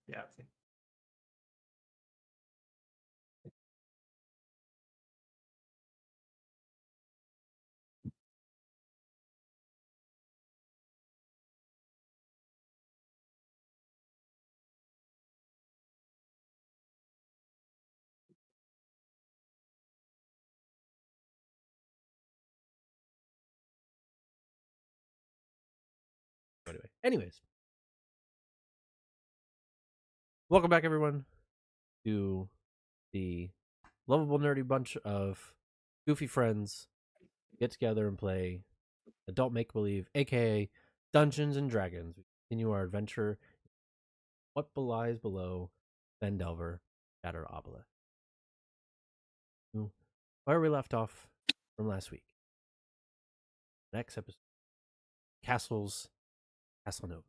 Yeah. Anyways, welcome back, everyone, to the lovable, nerdy bunch of goofy friends get together and play adult make believe, aka Dungeons and Dragons. We continue our adventure. What lies below Vendelver, Shatter Obelisk? Where we left off from last week. Next episode, Castles, Castle Nova.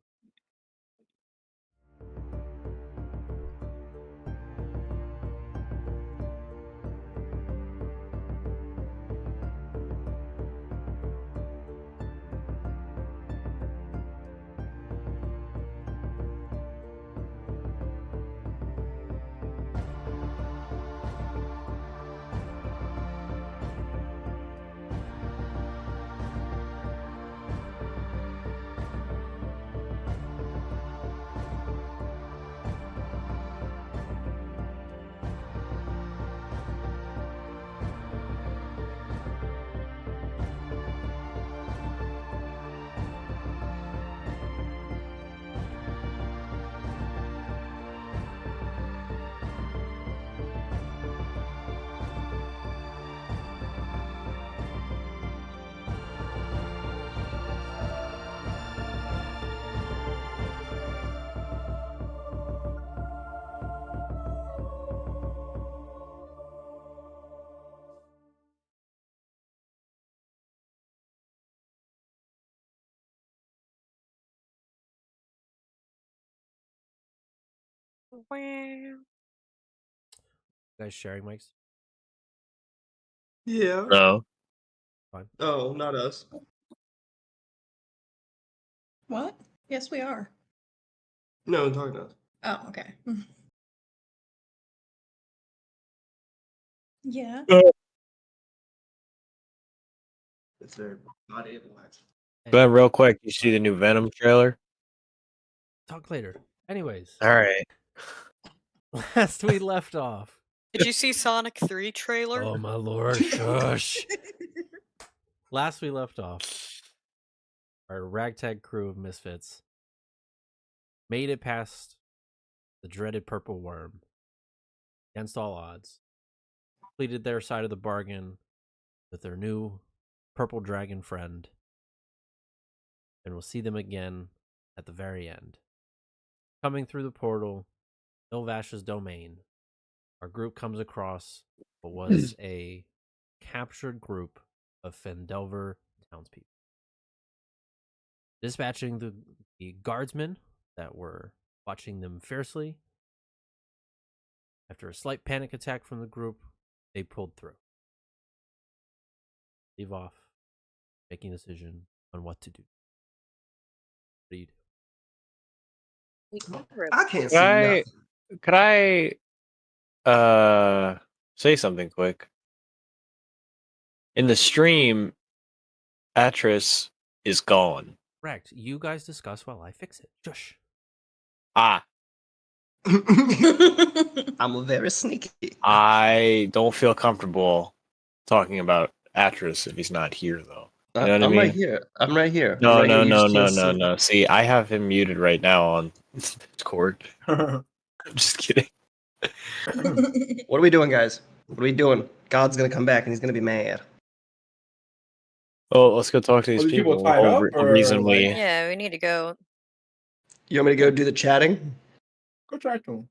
Wow. Guys, sharing mics. Yeah. No. Fine. Oh, not us. What? Yes, we are. No, I'm talking to us. Oh, okay. Yeah. It's their body of wax. But real quick, you see the new Venom trailer? Talk later. Anyways, All right. last we left off. Did you see Sonic 3 trailer? Oh my lord, shush. Last we left off, our ragtag crew of misfits made it past the dreaded purple worm against all odds, completed their side of the bargain with their new purple dragon friend, and we'll see them again at the very end. Coming through the portal, Ilvash's domain, our group comes across what was a captured group of Fendelver townspeople. Dispatching the guardsmen that were watching them fiercely. After a slight panic attack from the group, they pulled through. Leave off, making a decision on what to do. What do you do? I can't Could see I, nothing. could I say something quick? In the stream, Atris is gone. Correct. You guys discuss while I fix it. Shush. Ah, I'm very sneaky. I don't feel comfortable talking about Atris if he's not here, though. You know what I I'm mean? right here. I'm right here. No, I'm right no, here. You no, just no, can't no, see. no. See, I have him muted right now on Discord. I'm just kidding. What are we doing, guys? What are we doing? God's gonna come back and he's gonna be mad. Oh, let's go talk to these these people people. tied up, We'll or, reason like- we. Yeah, we need to go. You want me to go do the chatting? Go talk to him.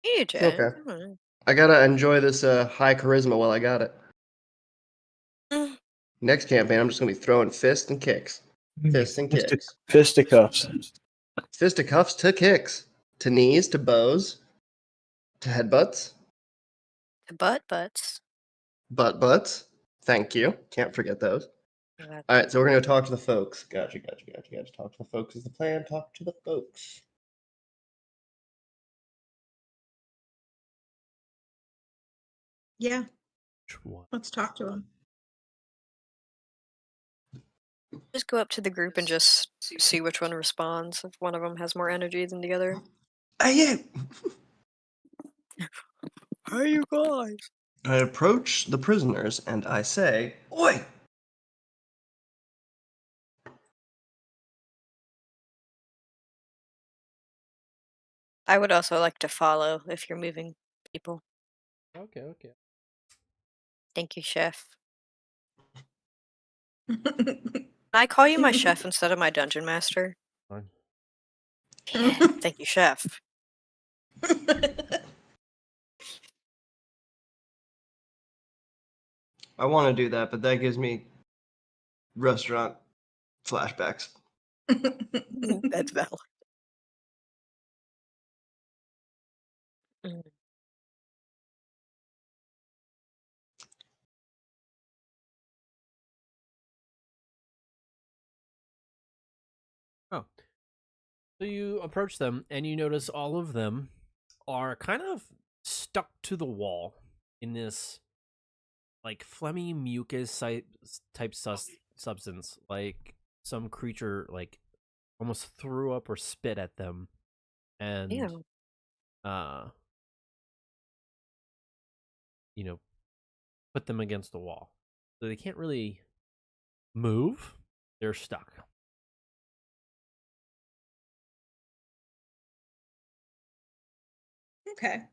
You Jen. Okay. I gotta enjoy this high charisma while I got it. Mm. Next campaign, I'm just gonna be throwing fists and kicks. Fists and kicks. Fisticuffs. Fisticuffs to kicks. To knees, to bows. To headbutts. Butts. Butt butts. Thank you. Can't forget those. Alright, so we're gonna go talk to the folks. Gotcha. Talk to the folks is the plan. Talk to the folks. Yeah, Which one? let's talk to him. Just go up to the group and just see which one responds. If one of them has more energy than the other. Yeah. Hey, you guys! I approach the prisoners and I say, "Oi!" I would also like to follow if you're moving people. Okay. Thank you, chef. Can I call you my chef instead of my dungeon master? Fine. Yeah, thank you, chef. I want to do that, but that gives me restaurant flashbacks. That's valid. Mm. Oh. So you approach them and you notice all of them are kind of stuck to the wall in this like phlegmy mucus type substance, like some creature like almost threw up or spit at them and Ew. you know, put them against the wall. So they can't really move. They're stuck. Okay.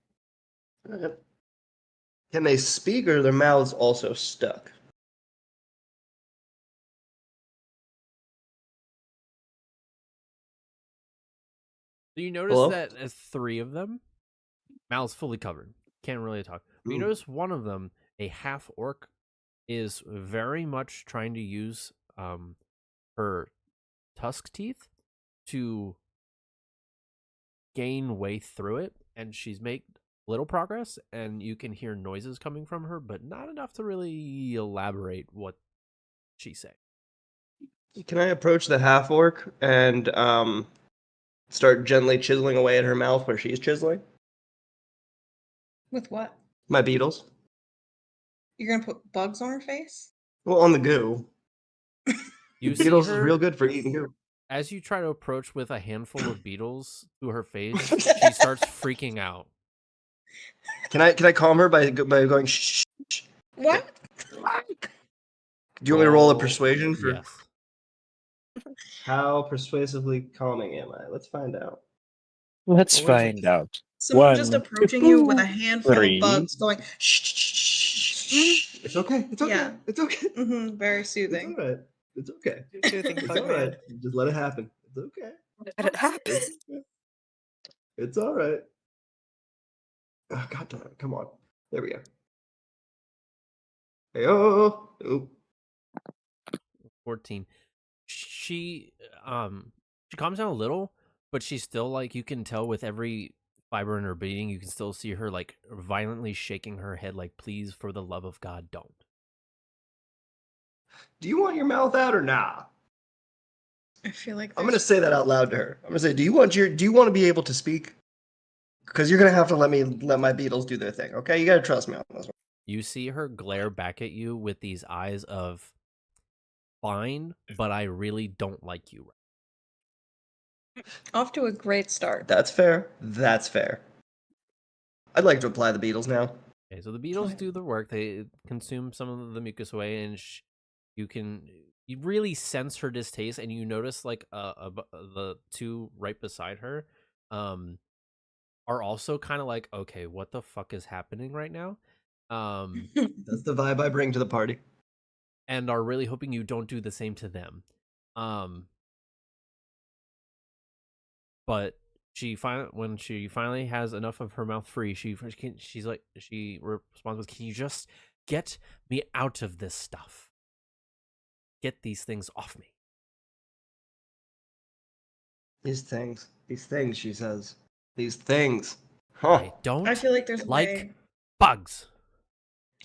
Can they speak or are their mouths also stuck? So you notice Hello? that as three of them, mouths fully covered, can't really talk. But you Ooh. notice one of them, a half orc, is very much trying to use her tusk teeth to gain way through it, and she's made little progress, and you can hear noises coming from her, but not enough to really elaborate what she's saying. Can I approach the half orc and start gently chiseling away at her mouth where she's chiseling? With what? My beetles. You're gonna put bugs on her face? Well, on the goo. You see Beetles is her real good for eating goo. as you try to approach with a handful of beetles to her face. She starts freaking out. Can I calm her by going shh? What? Do you want me to roll a Roll- persuasion for Yes. how persuasively calming am I? Let's find out. Let's Well, what is it? find out. Someone just 1, approaching you with a 2, handful 3. of bugs going shh, shh, shh, shh. It's okay. It's okay. Yeah. It's okay. Very It's soothing. all right. It's okay. Soothing It's bug all right. man. Just let it happen. It's okay. Let it happen. It's, it's all right. Oh, God damn it. Come on. There we go. Hey, oh. 14. She calms down a little, but she's still like, you can tell with every fiber in her being, you can still see her like violently shaking her head like, please, for the love of God, don't. Do you want your mouth out or nah? I feel like I'm gonna there's- say that out loud to her. I'm gonna say, do you want to be able to speak? Because you're gonna have to let my beetles do their thing, okay? You gotta trust me on this one. You see her glare back at you with these eyes of, fine, but I really don't like you. off to a great start. That's fair. That's fair. I'd like to apply the beetles now. Okay, so the beetles Okay. do the work. They consume some of the mucus away, and you really sense her distaste, and you notice like the two right beside her, are also kind of like, okay, what the fuck is happening right now, That's the vibe I bring to the party. and are really hoping you don't do the same to them, but when she finally has enough of her mouth free, she responds with, "Can you just get me out of this stuff? Get these things off me." These things, she says. These things. Huh. I don't I feel like there's a like way. bugs.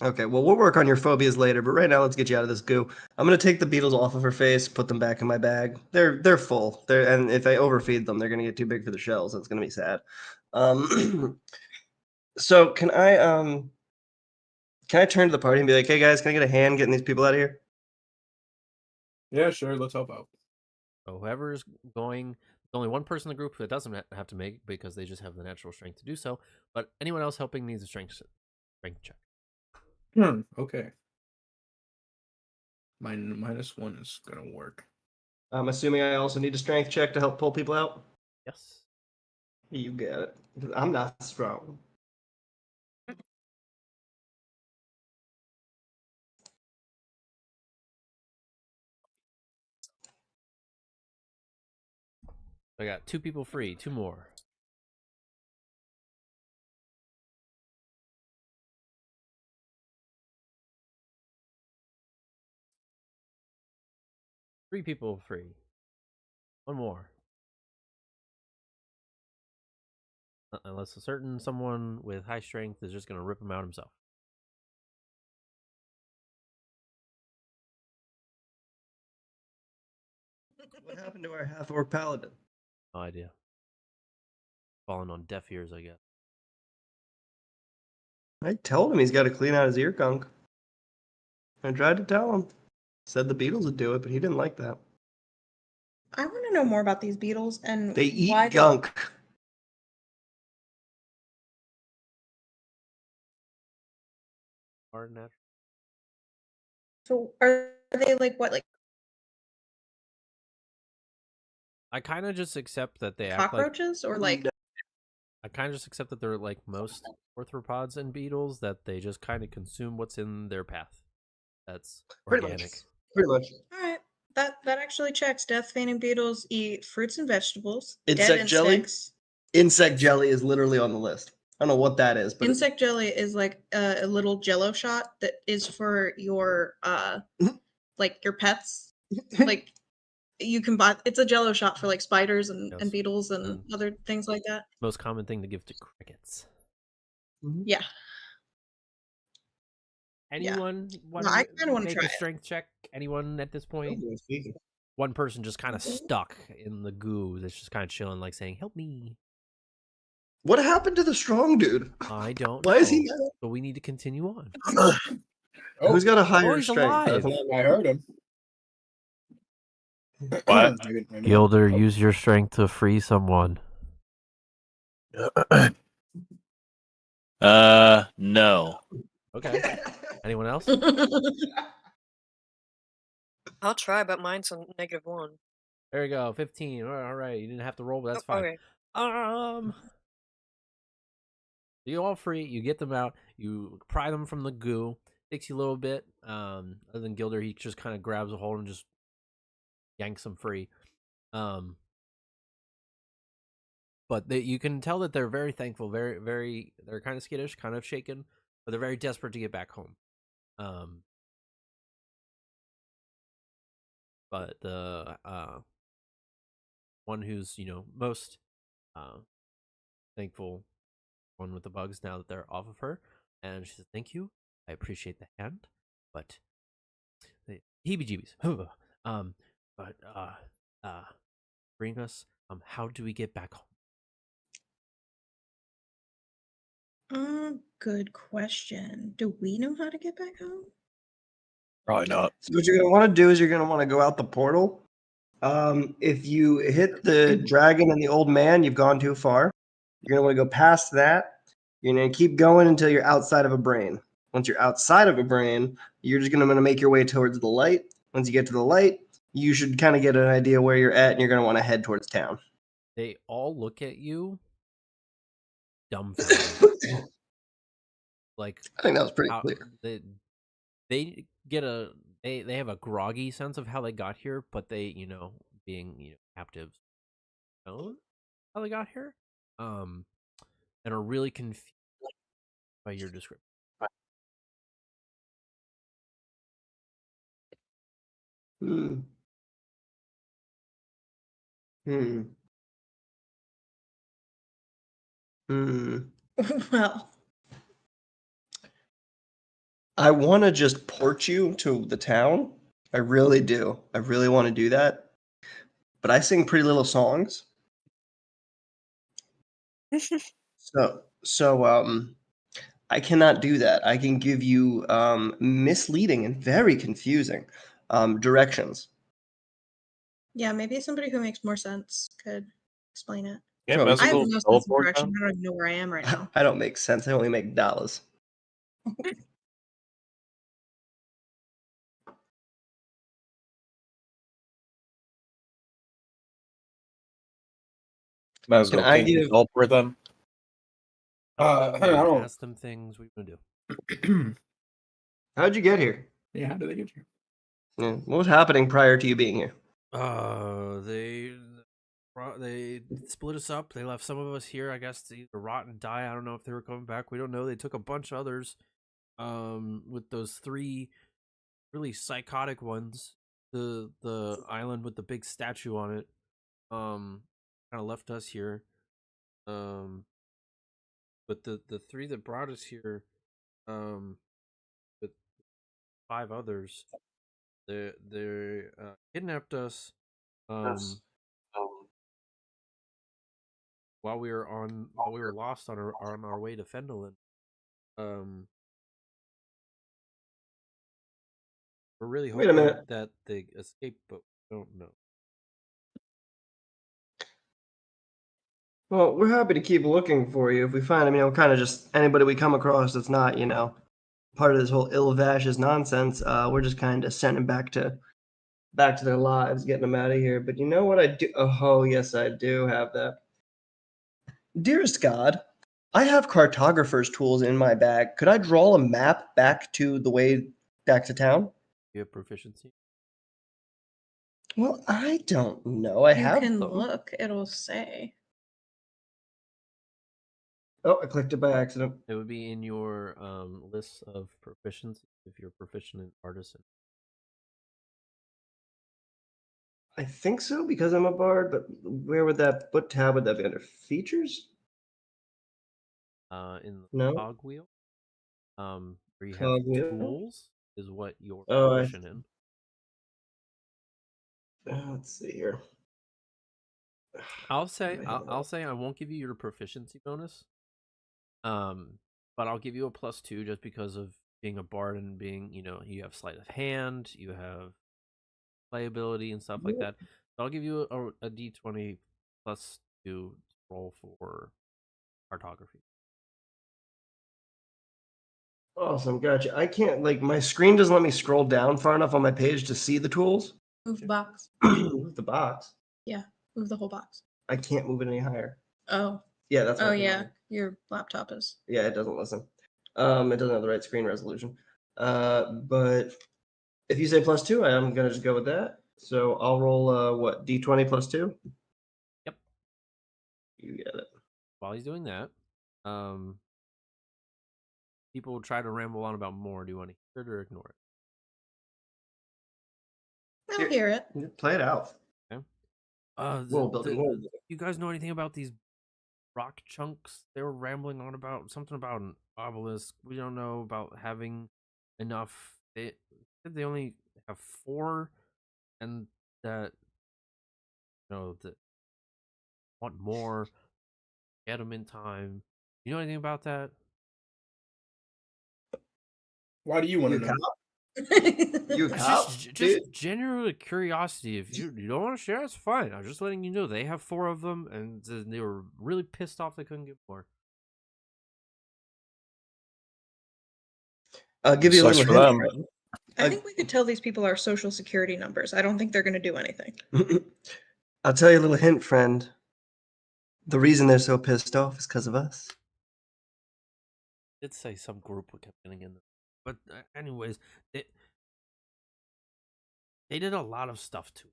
Okay, well, we'll work on your phobias later, but right now let's get you out of this goo. I'm gonna take the beetles off of her face, put them back in my bag. They're full. And if I overfeed them, they're gonna get too big for the shells. That's gonna be sad. So can I Can I turn to the party and be like, "Hey guys, can I get a hand getting these people out of here?" Yeah, sure. Let's help out. So whoever's going, there's only one person in the group that doesn't have to make because they just have the natural strength to do so. But anyone else helping needs a strength check. Okay. My -1 is gonna work. I'm assuming I also need a strength check to help pull people out. Yes. You get it. I'm not strong. I got 2 people free. 2 more. Three people free. 1 more. Unless a certain someone with high strength is just going to rip him out himself. What happened to our half-orc paladin? No idea. Falling on deaf ears, I guess. I told him he's got to clean out his ear gunk. I tried to tell him. Said the beetles would do it, but he didn't like that. I want to know more about these beetles and They eat why gunk. Hard natural. So are they like what, like I kind of just accept that they act like. cockroaches or like? I kind of just accept that they're like most arthropods and beetles, that they just kind of consume what's in their path. That's Pretty organic. much. Pretty much. All right, that actually checks. Death feigning beetles eat fruits and vegetables. Insect dead jelly? insects. Insect jelly is literally on the list. I don't know what that is, but Insect jelly is like a little Jello shot that is for your like your pets. Like you can buy. It's a Jello shot for like spiders and Yes. beetles and And other things like that. most common thing to give to crickets. Yeah. Anyone want I to kinda wanna make try a it. strength check? Anyone at this point? One person just kind of stuck in the goo that's just kind of chilling, like saying, "Help me." What happened to the strong dude? I don't Why know. is he mad? But we need to continue on. Who's got a higher he's strength? alive. I heard him. What? Maybe Gilder, not. use your strength to free someone. No. Okay. Anyone else? I'll try, but mine's a -1. There you go. 15. All right. You didn't have to roll, but that's Oh, fine. okay. You all free. You get them out. You pry them from the goo. Takes you a little bit. Other than Gilder, he just kind of grabs a hold and just yanks them free. But you can tell that they're very thankful. Very, very. They're kind of skittish, kind of shaken, but they're very desperate to get back home. But the one who's most thankful, one with the bugs, now that they're off of her, and she says, "Thank you. I appreciate the hand, but the heebie-jeebies." But bring us. How do we get back home? Good question. Do we know how to get back home? Probably not. So what you're gonna want to do is you're gonna want to go out the portal. If you hit the dragon and the old man, you've gone too far. You're gonna want to go past that. You're gonna keep going until you're outside of a brain. Once you're outside of a brain, you're just gonna make your way towards the light. Once you get to the light, you should kind of get an idea where you're at, and you're gonna want to head towards town. They all look at you, dumbfounded. Like, I think that was pretty clear. They get they have a groggy sense of how they got here, but they, being captives, know how they got here, and are really confused by your description. Hmm. Hmm. Hmm. Well, I want to just port you to the town. I really do. I really want to do that. But I sing pretty little songs. So I cannot do that. I can give you misleading and very confusing directions. Yeah, maybe somebody who makes more sense could explain it. Yeah, Oh, I have Mezcal's no sense of teleport direction. them. I don't even know where I am right now. I don't make sense. I only make dollars. Mezcal, I can you give- teleport them? I don't. Ask them things. What are you gonna do? How'd you get here? Yeah, how did they get here? Yeah, what was happening prior to you being here? They split us up. They left some of us here, I guess, to either rot and die. I don't know if they were coming back. We don't know. They took a bunch of others. With those 3 really psychotic ones. The island with the big statue on it. Kind of left us here. But the 3 that brought us here, with 5 others, they kidnapped us. While we were lost on our way to Fendelin. We're really Wait a hoping minute. that they escape, but we don't know. Well, we're happy to keep looking for you if we find, kind of just anybody we come across that's not, part of this whole Ilvash's nonsense. We're just kind of sending them back to their lives, getting them out of here. But you know what I do? Oh, yes, I do have that. Dearest God, I have cartographer's tools in my bag. Could I draw a map back to the way back to town? You have proficiency. Well, I don't know. I You have can them. look, it'll say. Oh, I clicked it by accident. It would be in your list of proficiency if you're proficient in artisan. I think so because I'm a bard, but what tab would that be under? Features? In the No. cogwheel, where you have Cogwheel? tools, is what you're Oh, proficient in. Let's see here. I'll say I won't give you your proficiency bonus. But I'll give you a +2 just because of being a bard and being, you have sleight of hand, you have playability and stuff like that. So I'll give you a d20 +2 to roll for cartography. Awesome, gotcha. I can't my screen doesn't let me scroll down far enough on my page to see the tools. Move the box. With the box. Yeah, move the whole box. I can't move it any higher. Oh. Yeah, that's Oh what yeah, your laptop is. Yeah, it doesn't listen. It doesn't have the right screen resolution. But if you say +2, I'm gonna just go with that. So I'll roll what, d20 +2? Yep. You get it. While he's doing that, people will try to ramble on about more. Do you want to hear it or ignore it? I'll hear it. Play it out. Okay. World building. You guys know anything about these rock chunks they were rambling on about? Something about an obelisk. We don't know about having enough. They said they only have 4, and that that want more. Get them in time. You know anything about that? Why do you want to know? You cop? Just genuine curiosity. If you don't want to share, it's fine. I'm just letting you know they have 4 of them, and they were really pissed off they couldn't get more. I'll give you a Sucks little for hint. them. I think we could tell these people our social security numbers. I don't think they're going to do anything. I'll tell you a little hint, friend. The reason they're so pissed off is because of us. I'd say some group kept getting in there. But anyways, they did a lot of stuff too.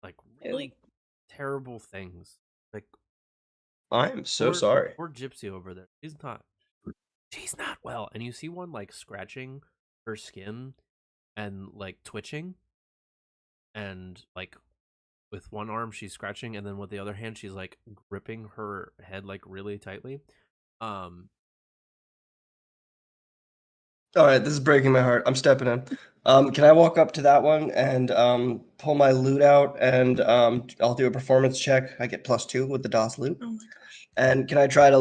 Like really terrible things. Like I'm so sorry. Poor Gypsy over there. She's not well. And you see one like scratching her skin and like twitching. And like with one arm she's scratching, and then with the other hand she's like gripping her head like really tightly. All right, this is breaking my heart. I'm stepping in. Can I walk up to that one and pull my loot out, and I'll do a performance check. I get +2 with the DOS loot. Oh my gosh. And can I try to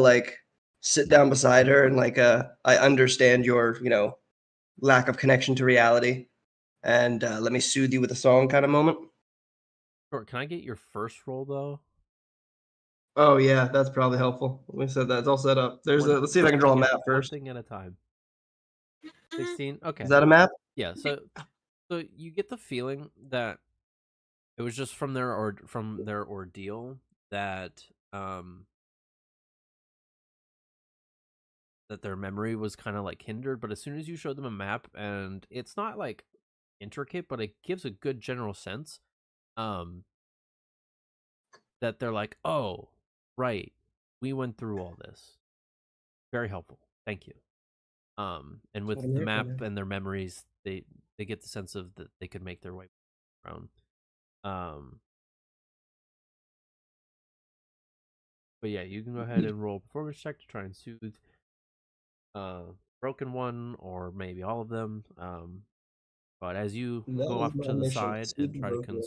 sit down beside her and I understand your lack of connection to reality, and let me soothe you with a song kind of moment. Sure. Can I get your first roll though? Oh yeah, that's probably helpful. We said that it's all set up. Let's see if I can draw a map One first. thing at a time. 16. Okay. Is that a map? Yeah. So you get the feeling that it was just from their ordeal that that their memory was kind of like hindered. But as soon as you showed them a map, and it's not like intricate, but it gives a good general sense, that they're like, oh, right, we went through all this. Very helpful. Thank you. And with the map and their memories, they get the sense of that they could make their way around. But yeah, you can go ahead and roll a performance check to try and soothe broken one, or maybe all of them. But as you go off to the side and try to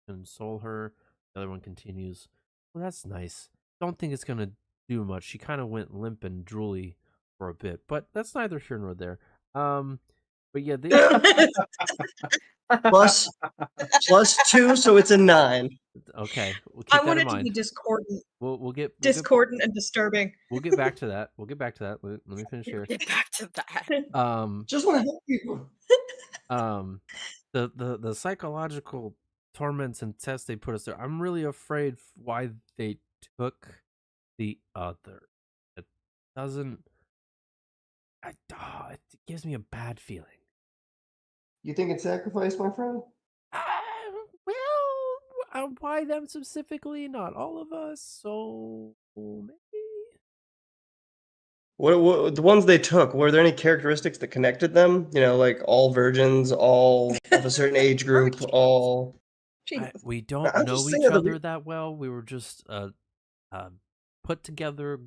console her, the other one continues. Well, that's nice. Don't think it's gonna do much. She kind of went limp and drooly for a bit, but that's neither here nor there. But yeah, plus 2, so it's a 9. Okay, we'll keep I that want in it to mind. be discordant. We'll get Discordant and disturbing. We'll get back to that. Let me finish here. Get back to that. Just want to help people. The psychological torments and tests they put us through. I'm really afraid why they took the other. It doesn't. It gives me a bad feeling. You think it's sacrifice, my friend? Well, why them specifically? Not all of us. So maybe. What the ones they took? Were there any characteristics that connected them? Like all virgins, all of a certain age group, all. We don't I'm know just each saying other that well. We were just put together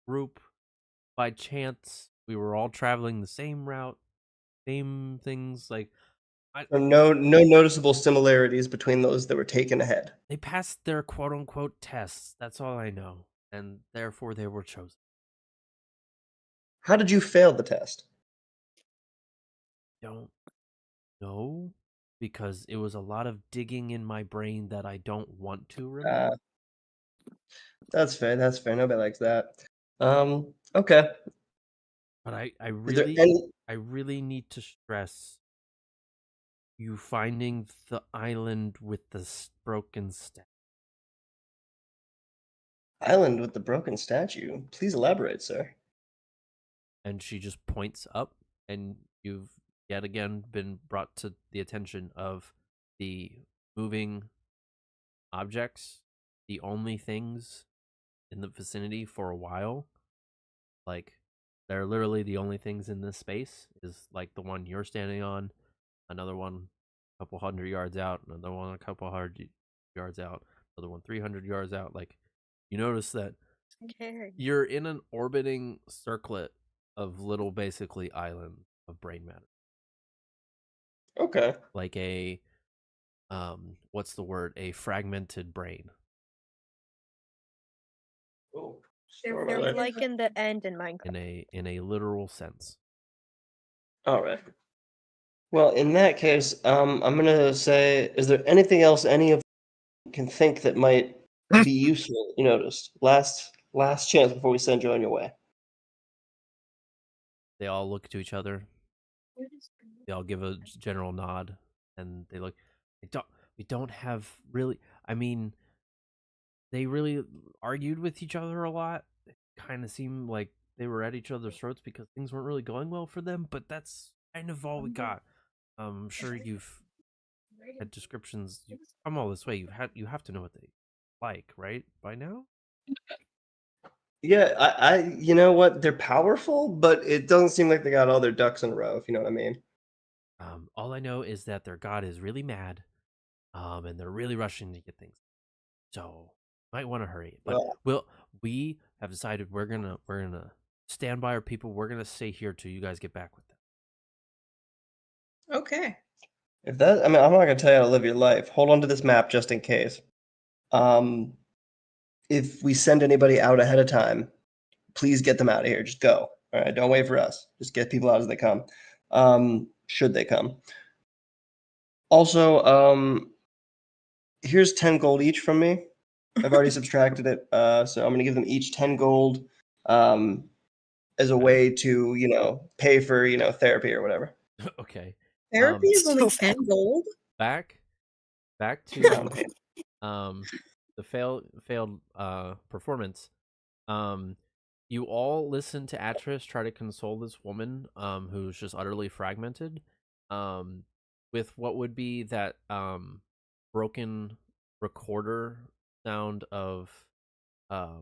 group by chance. We were all traveling the same route, same things. Like No noticeable similarities between those that were taken ahead. they passed their quote unquote tests. That's all I know, and therefore they were chosen. How did you fail the test? Don't know, because it was a lot of digging in my brain that I don't want to remember. That's fair. That's fair. Nobody likes that. Okay. But I Is there really need to stress you finding the island with the broken statue. Island with the broken statue? Please elaborate, sir. And she just points up, and you've yet again been brought to the attention of the moving objects, the only things in the vicinity for a while. Like, they're literally the only things in this space, is like the one you're standing on, another one a couple 100 yards out, another one a couple 100 yards out, another one 300 yards out. Like, you notice that you're in an orbiting circlet of little, basically, island of brain matter. Okay. Like a what's the word? A fragmented brain. Oh, They're like in the end in Minecraft. In a literal sense. All right. Well, in that case, I'm gonna say, is there anything else any of you can think that might be useful? You noticed last chance before we send you on your way. They all look to each other. They all give a general nod, and they look. We don't have really. I mean, they really argued with each other a lot. It kind of seemed like they were at each other's throats because things weren't really going well for them. But that's kind of all we got. I'm sure you've had descriptions. You've come all this way. You have to know what they like, right? By now. Yeah, I you know what? They're powerful, but it doesn't seem like they got all their ducks in a row, if you know what I mean. All I know is that their god is really mad, and they're really rushing to get things. So might want to hurry. But we have decided we're gonna stand by our people. We're gonna stay here till you guys get back with them. Okay. I'm not gonna tell you how to live your life. Hold on to this map just in case. If we send anybody out ahead of time, please get them out of here. Just go. All right, don't wait for us. Just get people out as they come. Should they come? Also, here's 10 gold each from me. I've already subtracted it, so I'm gonna give them each 10 gold as a way to pay for therapy or whatever. Okay. Therapy is only So 10 gold. Back to the failed performance. You all listen to Atris try to console this woman who's just utterly fragmented with what would be that broken recorder sound of My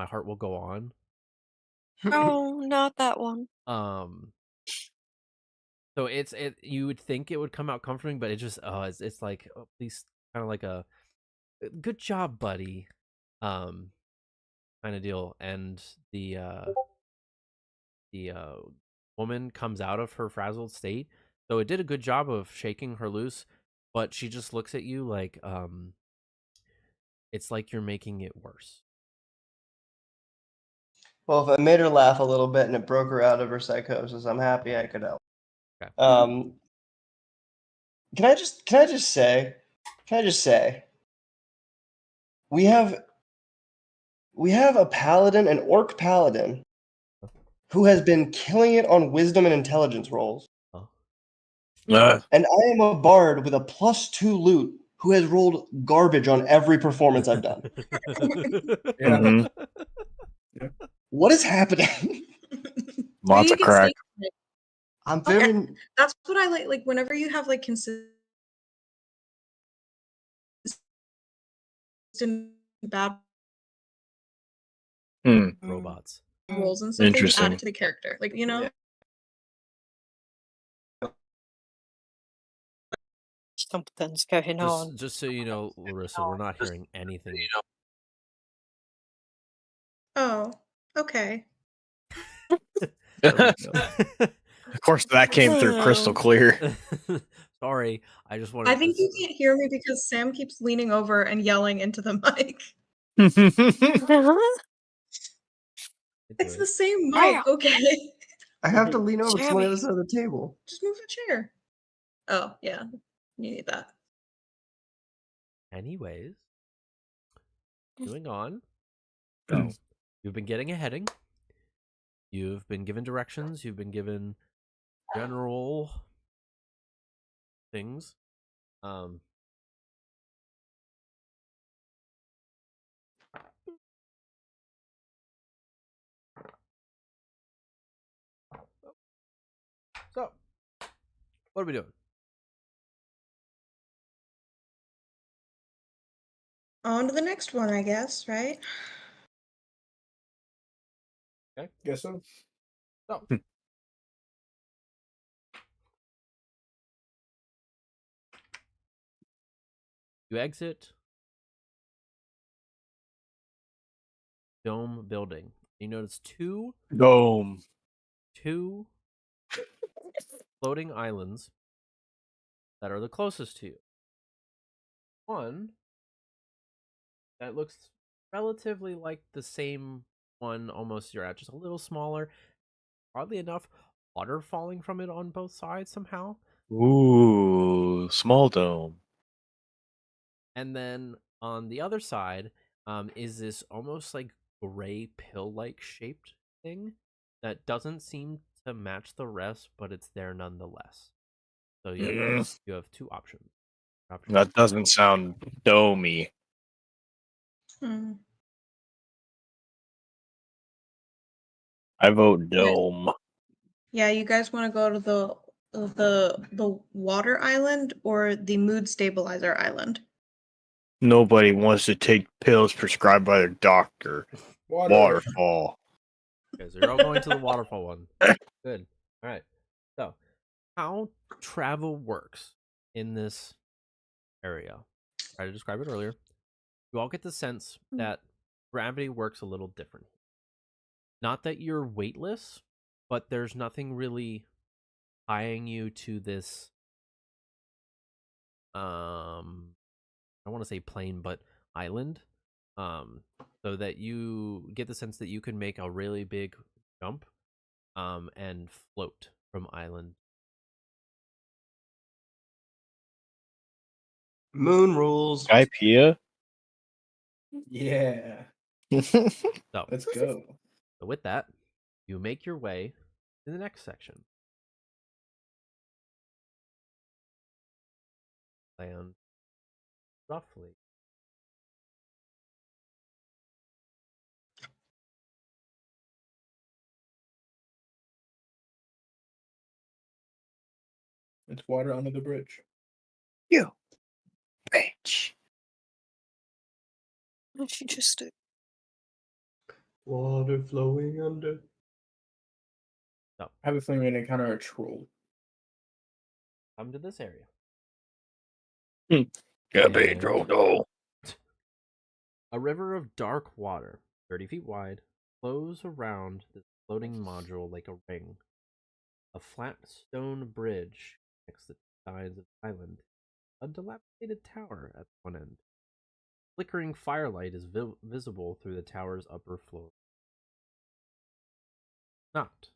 Heart Will Go On. no, not that one. So you would think it would come out comforting, but it just it's like at least kind of like a good job, buddy, kind of deal. And the woman comes out of her frazzled state, so it did a good job of shaking her loose, but she just looks at you like it's like you're making it worse. Well, if I made her laugh a little bit and it broke her out of her psychosis, I'm happy I could help. Okay. Can I just say, we have a paladin, an orc paladin, who has been killing it on wisdom and intelligence rolls. Oh. And I am a bard with a +2 loot who has rolled garbage on every performance I've done. Yeah. Mhm. What is happening? Lots You of can crack. stay- I'm Okay. very. That's what I like. Like whenever you have like consistent bad Robots. roles and stuff, they just add Interesting. it to the character. Like Yeah. Something's going on. Just so you know, Larissa, we're not hearing anything. Oh, okay. There we go. Of course, that came through crystal clear. Sorry, I just wanted. I think you can't hear me because Sam keeps leaning over and yelling into the mic. It's the same mic, okay? I have to lean over to Sammy. the other side of the table. Just move a chair. Oh, yeah. You need that. Anyways, moving on. So, you've been getting a heading. You've been given directions. You've been given general things. So, what are we doing? On to the next one, I guess, right? Guess so. So, you exit Dome Building. You notice two Dome. floating islands that are the closest to you. One that looks relatively like the same one almost you're at, just a little smaller. Oddly enough, water falling from it on both sides somehow. Ooh, small dome. And then on the other side is this almost like gray pill-like shaped thing that doesn't seem to match the rest, but it's there nonetheless. So you have two options. That doesn't sound domey. Hmm. I vote dome. Yeah, you guys want to go to the water island or the mood stabilizer island? Nobody wants to take pills prescribed by their doctor. Waterfall. Okay, so you're all going to the waterfall one. Good. All right. So, how travel works in this area? I tried to describe it earlier. You all get the sense that gravity works a little different. Not that you're weightless, but there's nothing really tying you to this I don't want to say plane, but island. so that you get the sense that you can make a really big jump, and float from island. Moon rules. Skypea. Yeah. So, Let's go. so with that, you make your way to the next section. Land roughly. It's water under the bridge. You bitch. What did you just do? Water flowing under. I have a feeling we're gonna encounter a troll. Come to this area. Yeah, And- Pedro, no. A river of dark water, 30 feet wide, flows around this floating module like a ring. A flat stone bridge connects the sides of the island. A dilapidated tower at one end. Flickering firelight is visible through the tower's upper floor. Not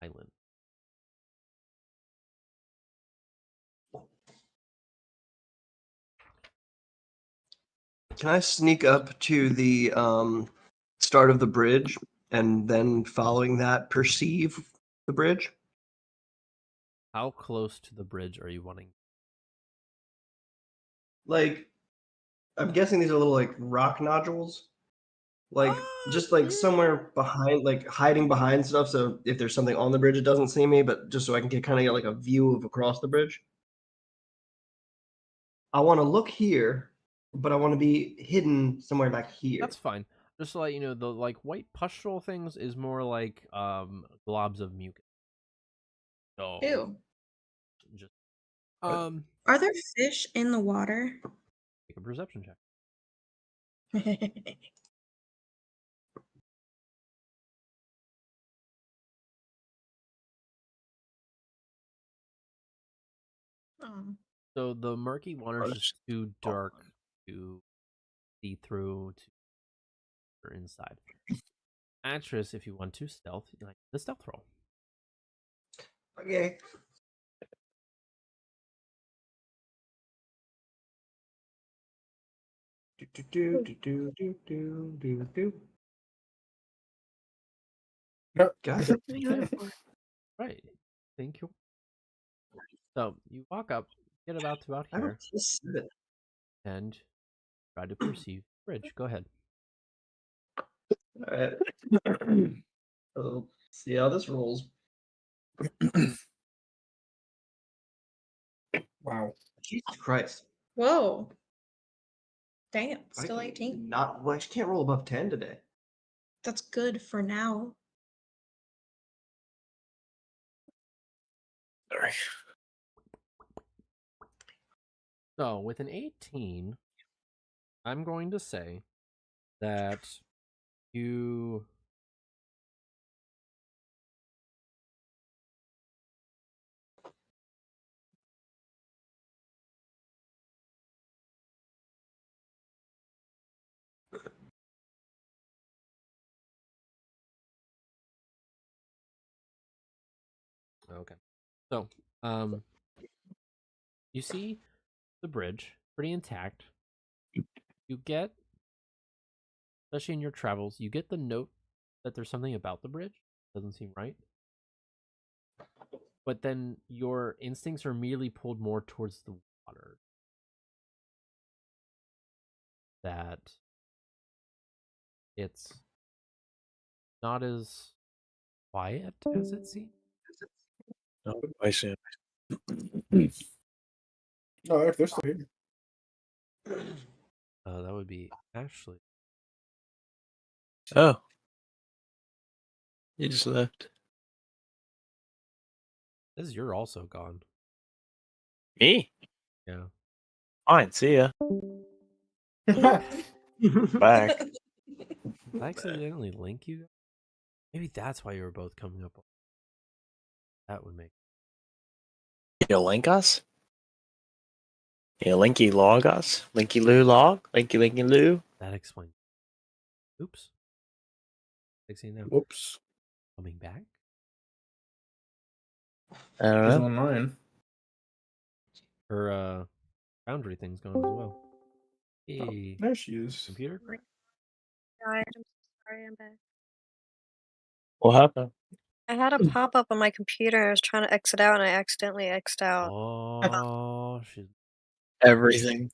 island. Can I sneak up to the start of the bridge and then following that perceive the bridge? How close to the bridge are you wanting? Like, I'm guessing these are little like rock nodules. Like just like somewhere behind, like hiding behind stuff. So if there's something on the bridge, it doesn't see me. But just so I can kind of get like a view of across the bridge. I want to look here, but I want to be hidden somewhere back here. That's fine. Just to let you know, the like white pustule things is more like globs of mucus. So Ew. just What? Are there fish in the water? make a perception check. Oh. So the murky water is just too dark to see through to or inside. Atris, if you want to stealth, like the stealth roll. Okay. Do. No. Got it. Right. Thank you. So you walk up, get about I don't here, just said it. and try to perceive the bridge. Go ahead. All right. So, see how this rolls. Wow. Jesus Christ. Whoa. Damn, I still can 18. Not well, I can't roll above 10 today. That's good for now. Sorry. So with an 18, I'm going to say that you okay. So, you see the bridge pretty intact. You get, especially in your travels, you get the note that there's something about the bridge. Doesn't seem right. But then your instincts are immediately pulled more towards the water. That it's not as quiet as it seems. No, I see. No, if they're still here. That would be Ashley. Oh. You just left. This you're also gone. Me? Yeah. Fine, see ya. Back. Did I accidentally link you? Maybe that's why you were both coming up. That would make. You link us? You linky log us? Linky loo log? Linky linky loo? That That explains. Oops. 16 now. Whoops. Coming back. I don't He's know. online. Her boundary thing's gone as well. Hey, There she is. computer. Died. I'm sorry, I'm back. What happened? I had a pop up on my computer. I was trying to exit out, and I accidentally exited out. Oh, she's Everything.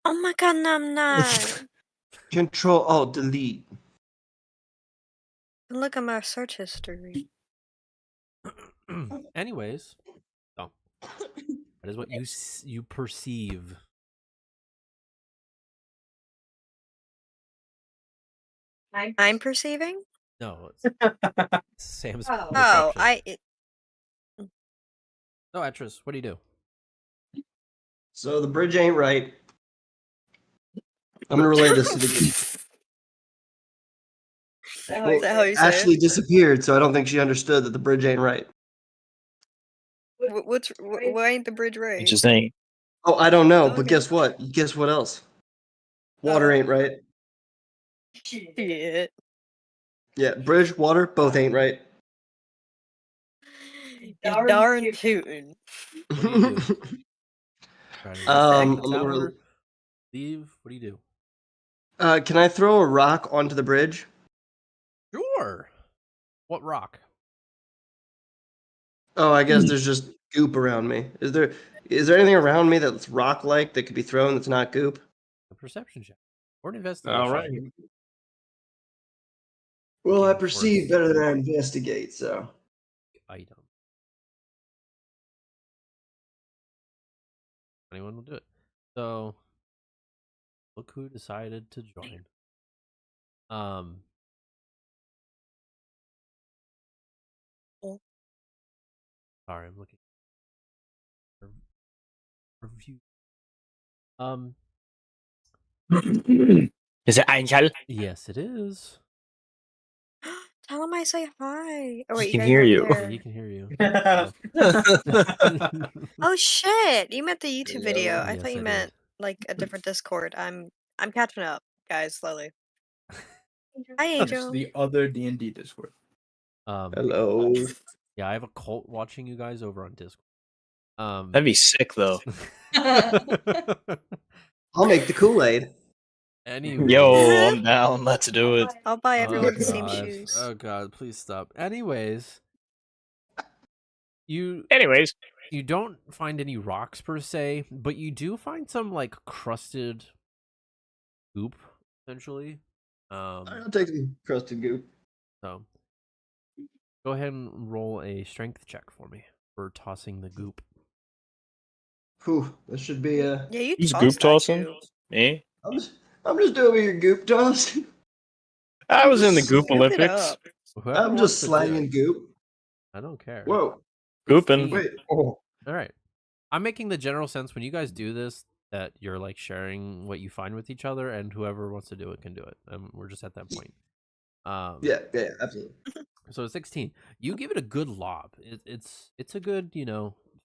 Oh my god, no, I'm not. Control Alt Delete. Look at my search history. Anyways, oh, that is what you perceive. I'm perceiving? No, it's Sam's. Oh, perception. Oh, Atris, what do you do? So the bridge ain't right. I'm gonna relay this to the group. Is that how you say Ashley it? disappeared, so I don't think she understood that the bridge ain't right. Why ain't the bridge right? It just ain't. Oh, I don't know, but Okay. guess what? Guess what else? Water ain't right. Shit. Yeah, bridge, water, both ain't right. You're darn tootin'. What do you do? Try to I'm exit gonna out or leave? What do you do? can I throw a rock onto the bridge? Sure. What rock? Oh, I guess there's just goop around me. Is there anything around me that's rock-like that could be thrown that's not goop? A perception check or an investigation. All right. Well, I Looking for perceive better than I investigate, so. Item. Anyone will do it. So, look who decided to join. Sorry, I'm looking for review. Is it Angel? Yes, it is. Tell him I say hi. Oh, wait, He can guys hear aren't you. Yeah, there. he can hear you. Oh shit! You meant the YouTube video. I Yes, thought you I meant did. like a different Discord. I'm catching up, guys, slowly. Hi, Angel. The other D&D Discord. Hello. Yeah, I have a cult watching you guys over on Discord. That'd be sick, though. I'll make the Kool-Aid. Anyway. Yo, I'm down. Let's do it. I'll buy everyone the same God. shoes. Oh god, please stop. Anyways, you don't find any rocks per se, but you do find some like crusted goop, essentially. I'll take some crusted goop. So go ahead and roll a strength check for me for tossing the goop. Whew, this should be a. Yeah, you Who's tossed goop that tossing? goop. Me? I'm just doing your goop toss. I was in the Goop Scoop it Olympics. up. Whoever I'm wants just to do slanging it, goop. I don't care. Whoa. Gooping. Wait. Oh. All right. I'm making the general sense when you guys do this that you're like sharing what you find with each other, and whoever wants to do it can do it. We're just at that point. Yeah, absolutely. So 16. You give it a good lob. It's a good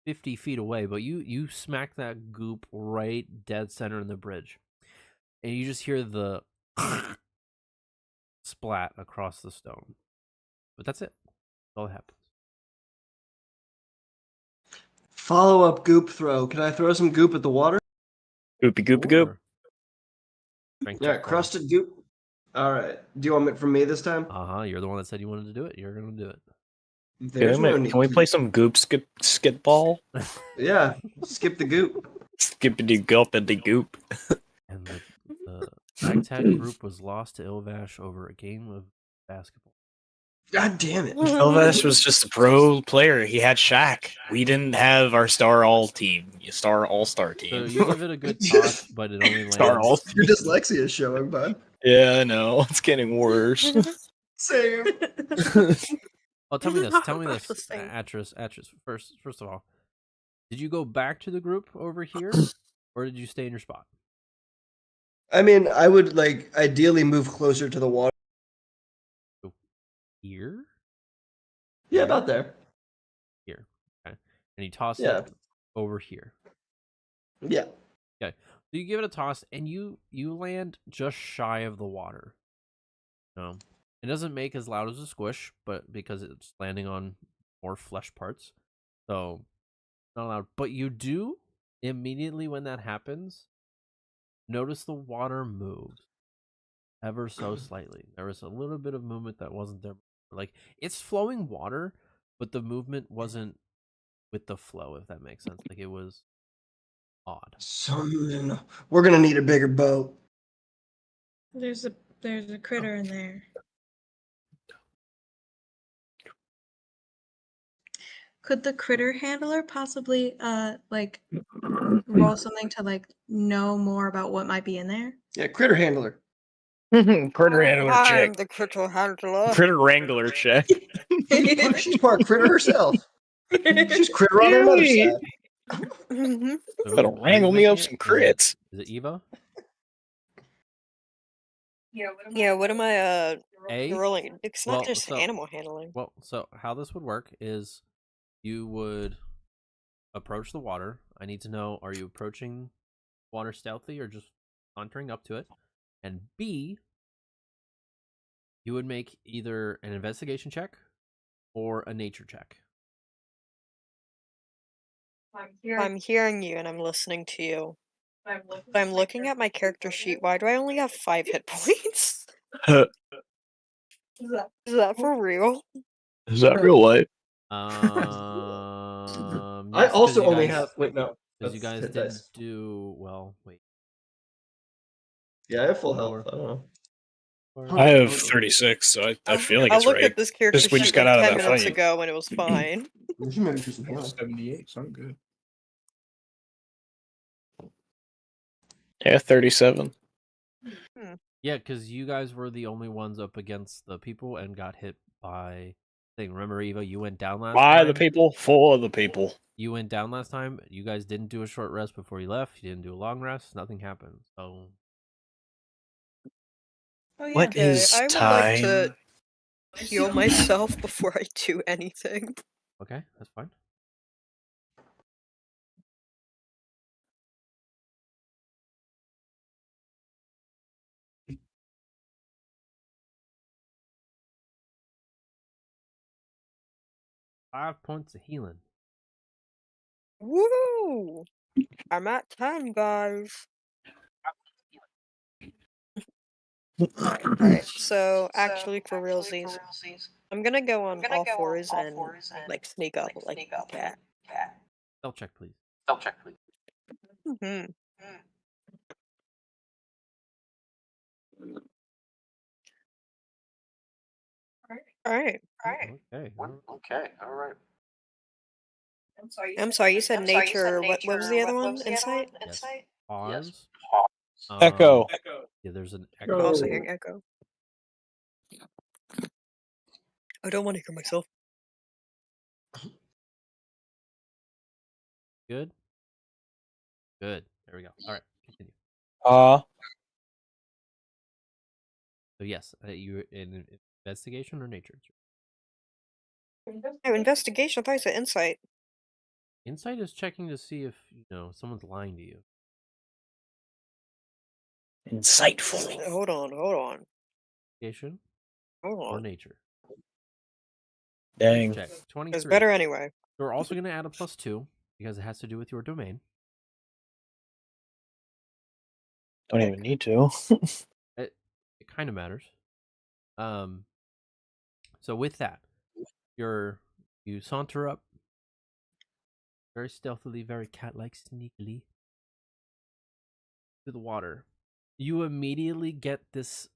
50 feet away, but you smack that goop right dead center in the bridge, and you just hear the splat across the stone. But that's it. That's all that happens. Follow-up goop throw. Can I throw some goop at the water? Goopy, goopy, goop. Sure. Strength Yeah, check for me. crusted goop. All right. Do you want it from me this time? You're the one that said you wanted to do it. You're gonna do it. There's no need. Can we play some Goop skit ball? Yeah, skip the goop. Skippity goopity goop. And the ragtag group was lost to Ilvaash over a game of basketball. God damn it. Ilvaash was just a pro player. He had Shaq. We didn't have our star all-star So team. you give it a good toss, but it only Star lands. all. Your dyslexia is showing, bud. Yeah, I know. It's getting worse. Same. Oh, tell me this. Tell me this, Processing. Atris. First of all, did you go back to the group over here, or did you stay in your spot? I mean, I would like ideally move closer to the water. Here? Yeah, about there. Here. Okay. And you toss Yeah. it over here. Yeah. Okay. So you give it a toss, and you land just shy of the water. It doesn't make as loud as a squish, but because it's landing on more flesh parts, so not loud. But you do immediately when that happens, notice the water moves ever so slightly. There was a little bit of movement that wasn't there. Like it's flowing water, but the movement wasn't with the flow. If that makes sense, like it was odd. We're gonna need a bigger boat. There's a critter in there. Could the critter handler possibly like roll something to like know more about what might be in there? Yeah, critter handler. Critter handler I'm check. the critter handler. Critter wrangler check. She's part critter herself. She's critter on her mother's side. Mhm. So That'll who's wrangle me making up it? some crits. Is it Eva? Yeah, what am I A? rolling? It's not Well, just so- animal handling. Well, so how this would work is you would approach the water. I need to know, are you approaching water stealthy or just sauntering up to it? And B, you would make either an investigation check or a nature check. I'm hearing you and I'm listening to you. But I'm looking at my character sheet. Why do I only have 5 hit points? Is that for real? Is that real life? I Yes, also 'cause you only guys- have. Wait, no. Because you that's guys hit didn't dice. do well. Wait, Yeah, I have full Lower. health. I don't know. I have 36, so I feel like I it's looked right. at this character Just- we sheet just got like out of 10 that minutes fight. ago and it was fine. You should maybe do some healing. 78, so I'm good. Yeah, 37. yeah, because you guys were the only ones up against the people and got hit by thing. Remember, Eva, you went down last By time. the people, for the people. You went down last time. You guys didn't do a short rest before you left. You didn't do a long rest. Nothing happened. So Oh yeah. What Okay, is I would time? like to heal myself before I do anything. okay, that's fine. Five points of healing. Woo! I'm at 10, guys. Alright, so actually for realsies, I'm gonna go on all fours and like sneak up like a cat. Spell check, please. Hmm. Alright. Okay. All right. I'm sorry, you said nature. What was the other one? Insight? Yes. Pause. Echo. Yeah, there's an I'm echo. also hearing echo. I don't want to hear myself. Good. Good. There we go. All right, continue. So yes, you in investigation or nature? Oh, investigation. I thought you said insight. Insight is checking to see if someone's lying to you. Insightful. Hold on. Investigation Hold or on. nature? Dang. Check. 23. It's better anyway. We're also going to add a +2 because it has to do with your domain. Don't even need to. It kind of matters. So with that, you saunter up very stealthily, very cat-like, sneakily to the water. You immediately get this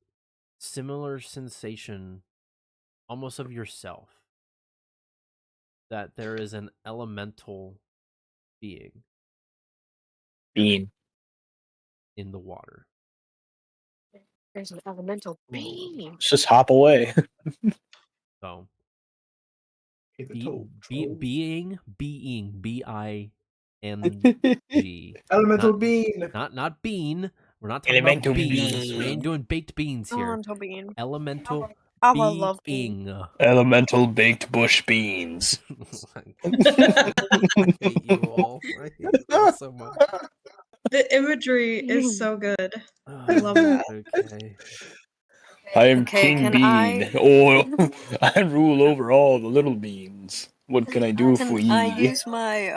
similar sensation, almost of yourself, that there is an elemental being Bean. in the water. There's an elemental being. Let's just hop away. So Hit the toe. being BING. Elemental Not- bean. Not bean. We're not talking Elemental about beans. We bean. ain't doing baked beans here. Elemental being. Elemental I love being. being. Elemental baked bush beans. I hate you all. I hate you all so much. The imagery is so good. I love that. Okay. I am Okay, King can Bean. Oh, I rule over all the little beans. What can I do for Can I ye? use my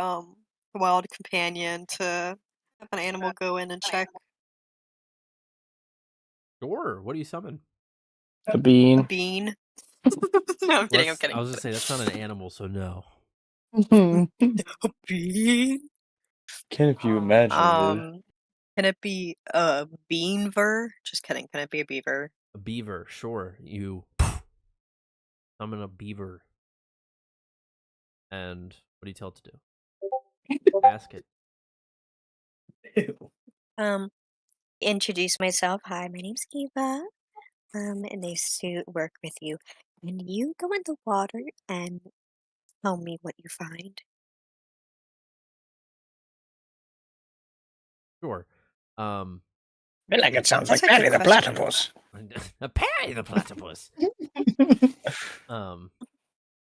wild companion to have an animal go in and check Sure. What do you summon? A a bean. bean? No, I'm kidding. I'm kidding. I was gonna say that's not an animal, so no. Can A bean? if you imagine it. Can it be a beaver? Just kidding. Can it be a beaver? A beaver, sure. You summon a beaver. And what do you tell it to do? Ask it. Introduce myself. Hi, my name's Eva. Nice to work with you. And you go in the water and tell me what you find. Sure. I feel like it sounds That's like a good Patty the question. Platypus. A Perry the platypus.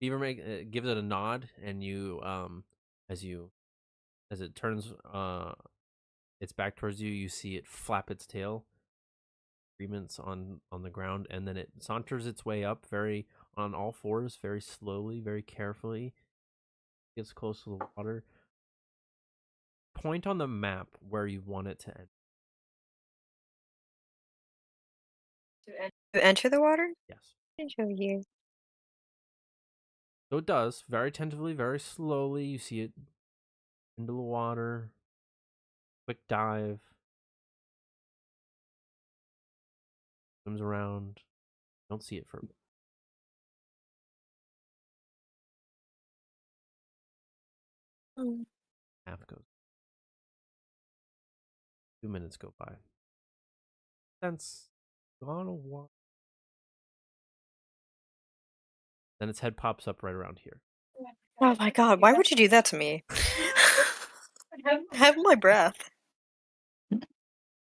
Beaver gives it a nod, and you as it turns its back towards you, you see it flap its tail, agreements on the ground, and then it saunters its way up very on all fours, very slowly, very carefully. Gets close to the water. Point on the map where you want it to end. To enter the water? Yes. It's over here. So it does, very tentatively, very slowly. You see it into the water. Quick dive. Swims around. Don't see it for a bit. Half goes. 2 minutes go by. Sense gone a while. Then its head pops up right around here. Oh my god, why would you do that to me? Have my breath.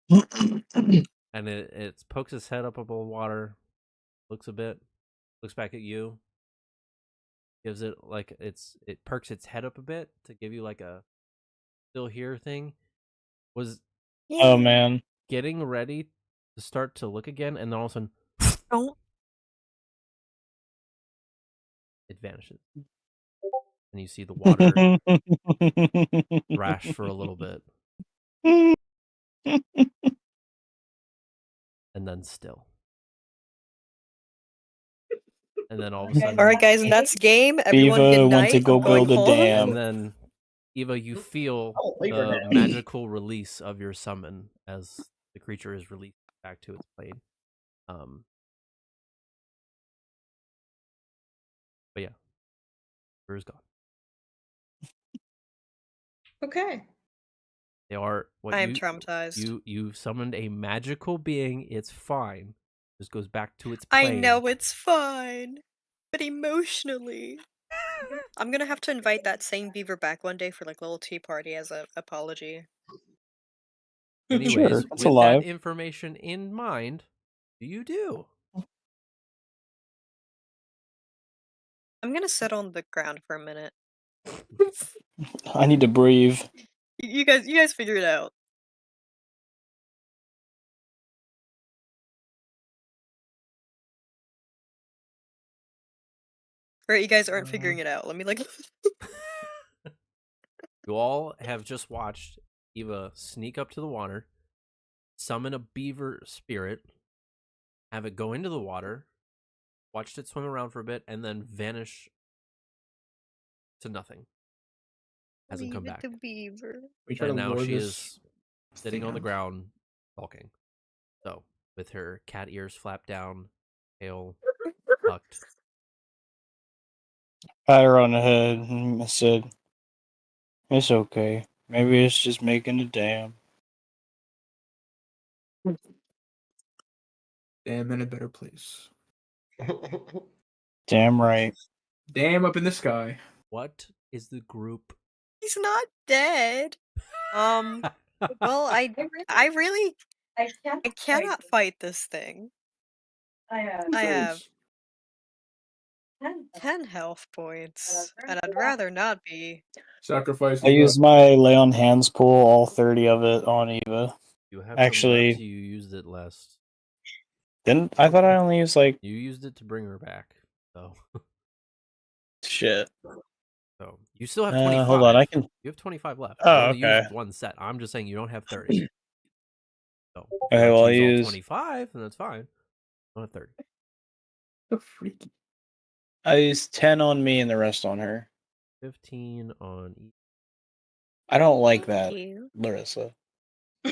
And it pokes its head up above water, looks a bit, looks back at you, gives it like it perks its head up a bit to give you like a still here thing. Was Oh man. getting ready to start to look again, and then all of a sudden Don't. it vanishes. And you see the water thrash for a little bit. And then still. And then all of a sudden, Alright, guys, and that's game. Everyone, Eva good went to night. go I'm going build a home. dam. and then Eva, you feel Labor the Day. magical release of your summon as the creature is released back to its plane. But yeah, River is gone. Okay. They are what I am you traumatized. you summoned a magical being. It's fine. Just goes back to its I plane. know it's fine, but emotionally, I'm gonna have to invite that same beaver back one day for like a little tea party as an apology. Anyways, Sure, it's with alive. that information in mind, what do you do? I'm gonna sit on the ground for a minute. I need to breathe. You guys figure it out. Right, you guys aren't figuring it out. Let me like. You all have just watched Eva sneak up to the water, summon a beaver spirit, have it go into the water, watched it swim around for a bit, and then vanish to nothing. Hasn't come back. The beaver. We try And to now lure she this is sitting thing on the out. ground, talking. So, with her cat ears flapped down, tail tucked. Pat her on the head and I said, "It's okay. Maybe it's just making a dam." Damn in a better place. Damn right. Damn up in the sky. What is the group? He's not dead. Well, I really I cannot fight this thing. I have 10 health points, and I'd rather not be Sacrifice. I used my lay on hands pool, all 30 of it on Eva. You have Actually- some left, you used it last. Didn't I thought I only used like You used it to bring her back. So shit. so you still have 25. Hold on, I can. You have 25 left. Oh, You only okay. used one set. I'm just saying you don't have 30. So if you Okay, want well, to I use all use- 25, then that's fine. I don't have 30. The freaky. I used 10 on me and the rest on her. 15 on each. I don't like that, You. Larissa. I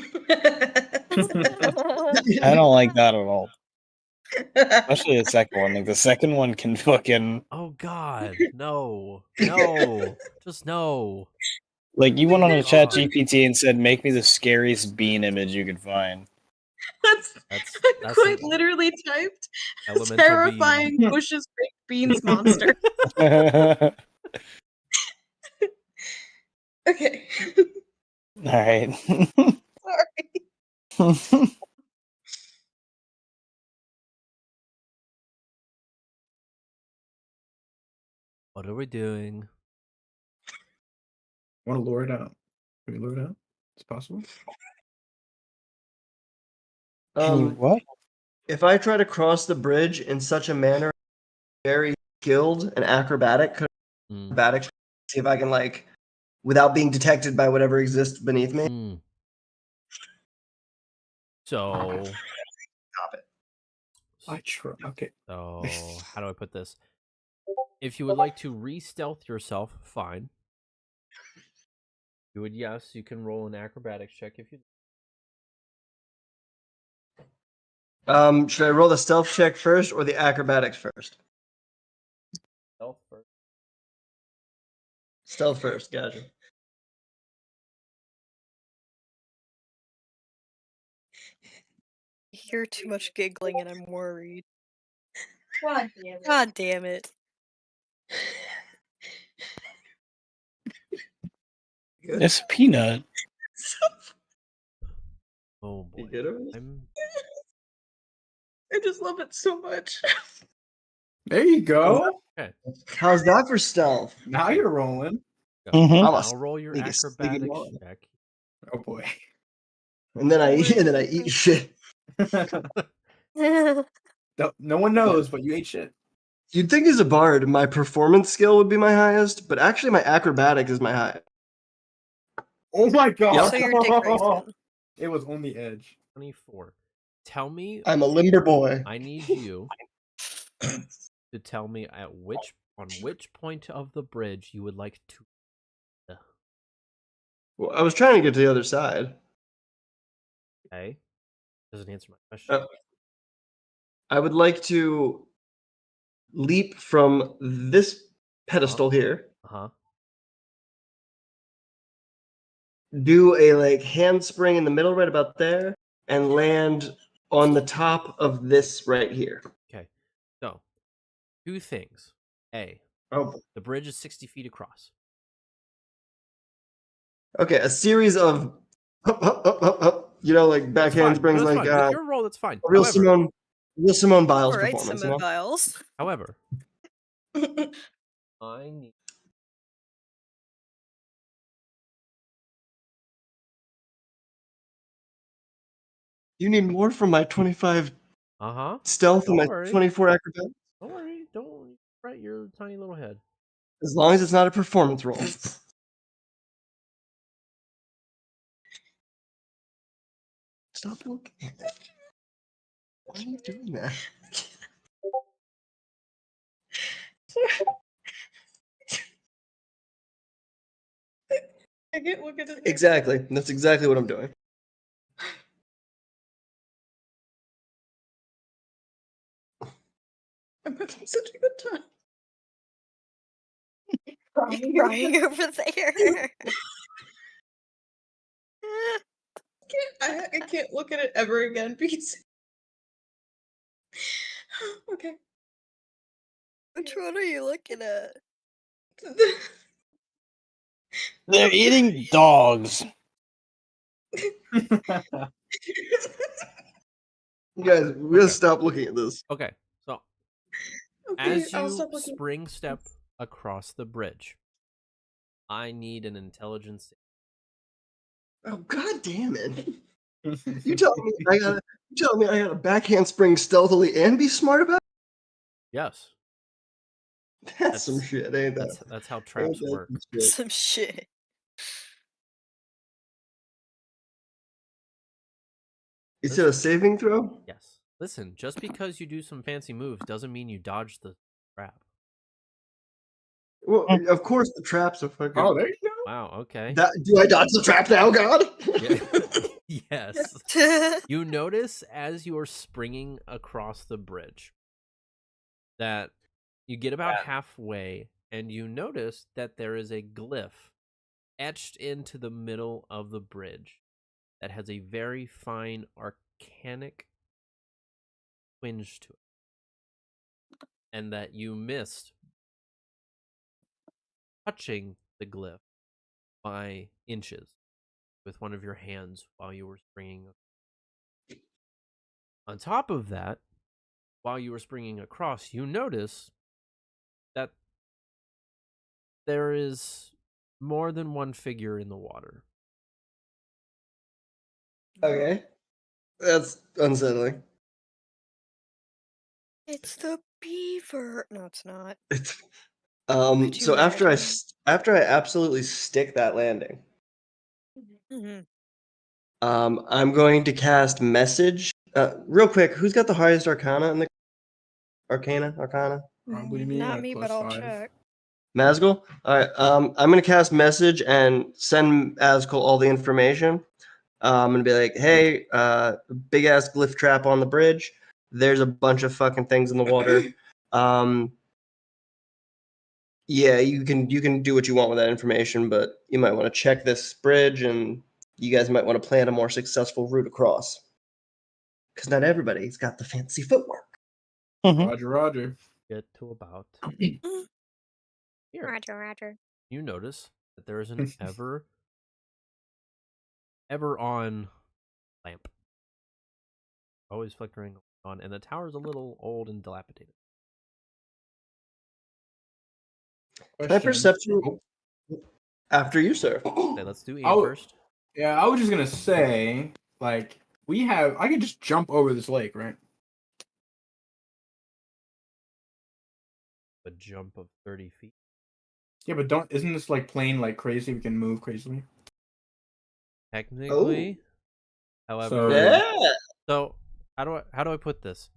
I don't like that at all. Especially the second one. Like the second one can fucking Oh God, no, no, just no. like you went on a God. chat GPT and said, make me the scariest bean image you could find. That's quite an literally typed elemental terrifying bean. bushes baked beans monster. Okay. Alright. Sorry. What are we doing? Want to lure it out? Can we lure it out? It's possible. What? If I try to cross the bridge in such a manner, very skilled and acrobatic, Mm, acrobatic, see if I can like, without being detected by whatever exists beneath me. mm. So, Stop it. I try. Okay. so how do I put this? If you would like to re-stealth yourself, fine. You would, yes, you can roll an acrobatics check if you. Should I roll the stealth check first or the acrobatics first? Stealth first. Stealth first, gotcha. I hear too much giggling and I'm worried. God damn it. God damn it. It's a peanut. Oh You boy, get it? I just love it so much. There you go. How's that for stealth? Now you're rolling. Go. Mhm. I'm a Now roll your sneaky, sneaky acrobatics boy. check. Oh boy. And then I eat shit. No one knows, but you ate shit. You'd think as a bard, my performance skill would be my highest, but actually my acrobatic is my highest. Oh my god. So you're Dick Grayson. It was on the edge. 24. Tell me, I'm a limber boy. I need you to tell me on which point of the bridge you would like to. Well, I was trying to get to the other side. Okay, doesn't answer my question. I would like to leap from this pedestal here, Uh-huh. do a like handspring in the middle right about there, and land on the top of this right here. Okay. So, two things. A, Oh, the bridge is 60 feet across. okay. A series of, like back That's fine. handsprings, That's like fine. With your roll, that's fine. a real Simone Biles Alright, performance. Simone Biles. However, I need. You need more from my 25 Uh-huh. stealth and Don't my worry. 24 acrobatics. Don't worry. Don't fret your tiny little head. As long as it's not a performance roll. Stop looking. Why are you doing that? I can't look at it. Exactly. That's exactly what I'm doing. I'm having such a good time. Crying over there. I can't look at it ever again because. Okay. Which one are you looking at? They're eating dogs. You guys, we gotta stop looking at this. Okay. So, Okay, as I'll you stop looking. spring step across the bridge, I need an intelligence. Oh god damn it! You telling me I gotta backhand spring stealthily and be smart about it? Yes. That's some shit, ain't that? That's how traps Ain't that work. some shit? Some shit. You said a saving throw? Yes. Listen, just because you do some fancy moves doesn't mean you dodge the trap. Well, of course the traps are fucking. Oh, there you go. Wow, okay. Do I dodge the trap now, God? Yeah. Yes. You notice as you're springing across the bridge that you get about halfway and you notice that there is a glyph etched into the middle of the bridge that has a very fine arcanic twinge to it. And that you missed touching the glyph by inches with one of your hands while you were springing. On top of that, while you were springing across, you notice that there is more than one figure in the water. Okay. That's unsettling. It's the beaver. No, it's not. Could you So after imagine? after I absolutely stick that landing, Hmm. I'm going to cast message. Real quick, who's got the highest arcana in the arcana? Probably me. Not at me, but I'll check. Mazgul? Alright, I'm gonna cast message and send Azkul all the information. I'm gonna be like, hey, big ass glyph trap on the bridge. There's a bunch of fucking things in the water. Yeah, you can do what you want with that information, but you might want to check this bridge, and you guys might want to plan a more successful route across. Because not everybody's got the fancy footwork. Roger, Roger. Get to about Mm. here. Roger. You notice that there is an ever on lamp. Always flickering on, and the tower is a little old and dilapidated. Can I perception Oh, after you, sir? Okay, let's do Ian Oh. first. yeah, I was just gonna say, like, I could just jump over this lake, right? A jump of 30 feet. Yeah, but isn't this like plane like crazy? We can move crazily. Technically, however, So- so how do I put this?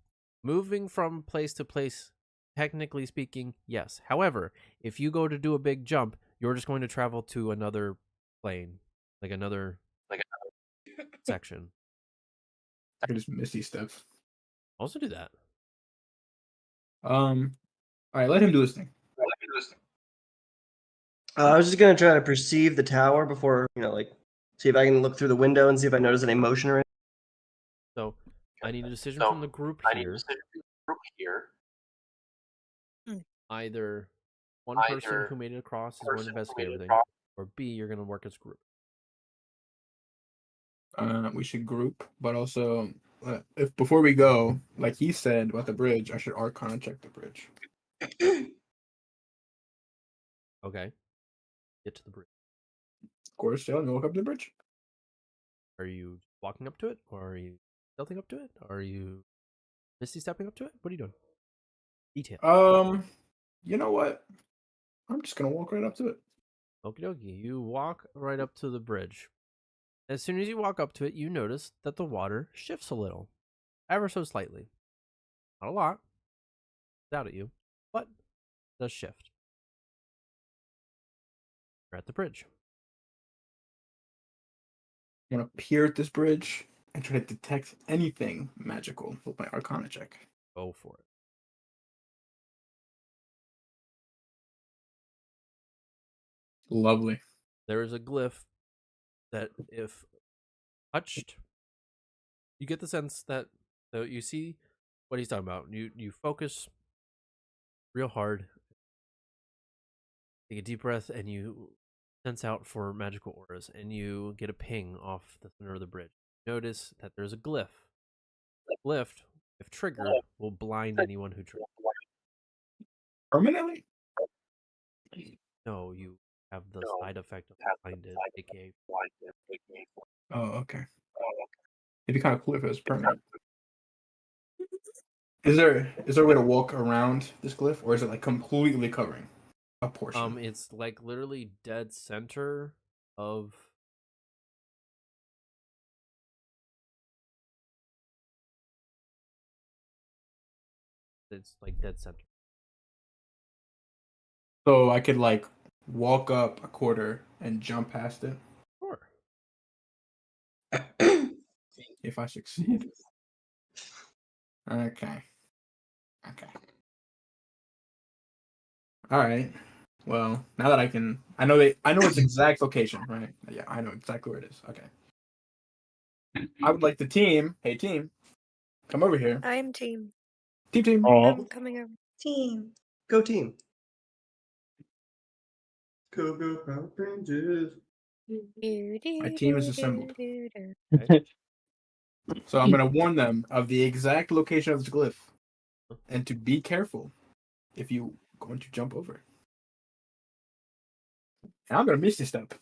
Moving from place to place, technically speaking, yes. However, if you go to do a big jump, you're just going to travel to another plane, like another section. I could just miss these steps. Also do that. All right, let him do his thing. I was just gonna try to perceive the tower before, see if I can look through the window and see if I notice any motion or anything. So I need a decision from the group here. Either one person who made it across is going to investigate everything, or B, you're going to work as a group. We should group, but also if before we go, like he said about the bridge, I should Arcana check the bridge. Okay. Get to the bridge. Of course, yeah, walk up the bridge. Are you walking up to it, or are you stealthing up to it, or are you misty stepping up to it? What are you doing? Detail. You know what? I'm just gonna walk right up to it. Okie dokie. You walk right up to the bridge. As soon as you walk up to it, you notice that the water shifts a little, ever so slightly. Not a lot. It's out at you, but it does shift. You're at the bridge. I'm gonna peer at this bridge and try to detect anything magical with my Arcana check. Go for it. Lovely. There is a glyph that, if touched, you get the sense that, so you see what he's talking about. You focus real hard, take a deep breath, and you sense out for magical auras, and you get a ping off the center of the bridge. Notice that there's a glyph. Glyph, if triggered, will blind anyone who triggers. Permanently? No, you have the side effect of blinded, aka. Oh, okay. It'd be kind of cool if it was permanent. Is there a way to walk around this glyph, or is it like completely covering a portion? It's like literally dead center of. It's like dead center. So I could like walk up a quarter and jump past it Sure. if I succeed. Okay. All right. Well, now that I know its exact location, right? Yeah, I know exactly where it is. Okay. I would like the team. Hey, team, come over here. I am team. Team. I'm coming over. Team. Go team. Go Power Rangers. My team is assembled. Okay. So I'm gonna warn them of the exact location of the glyph, and to be careful if you going to jump over. And I'm gonna Misty Step.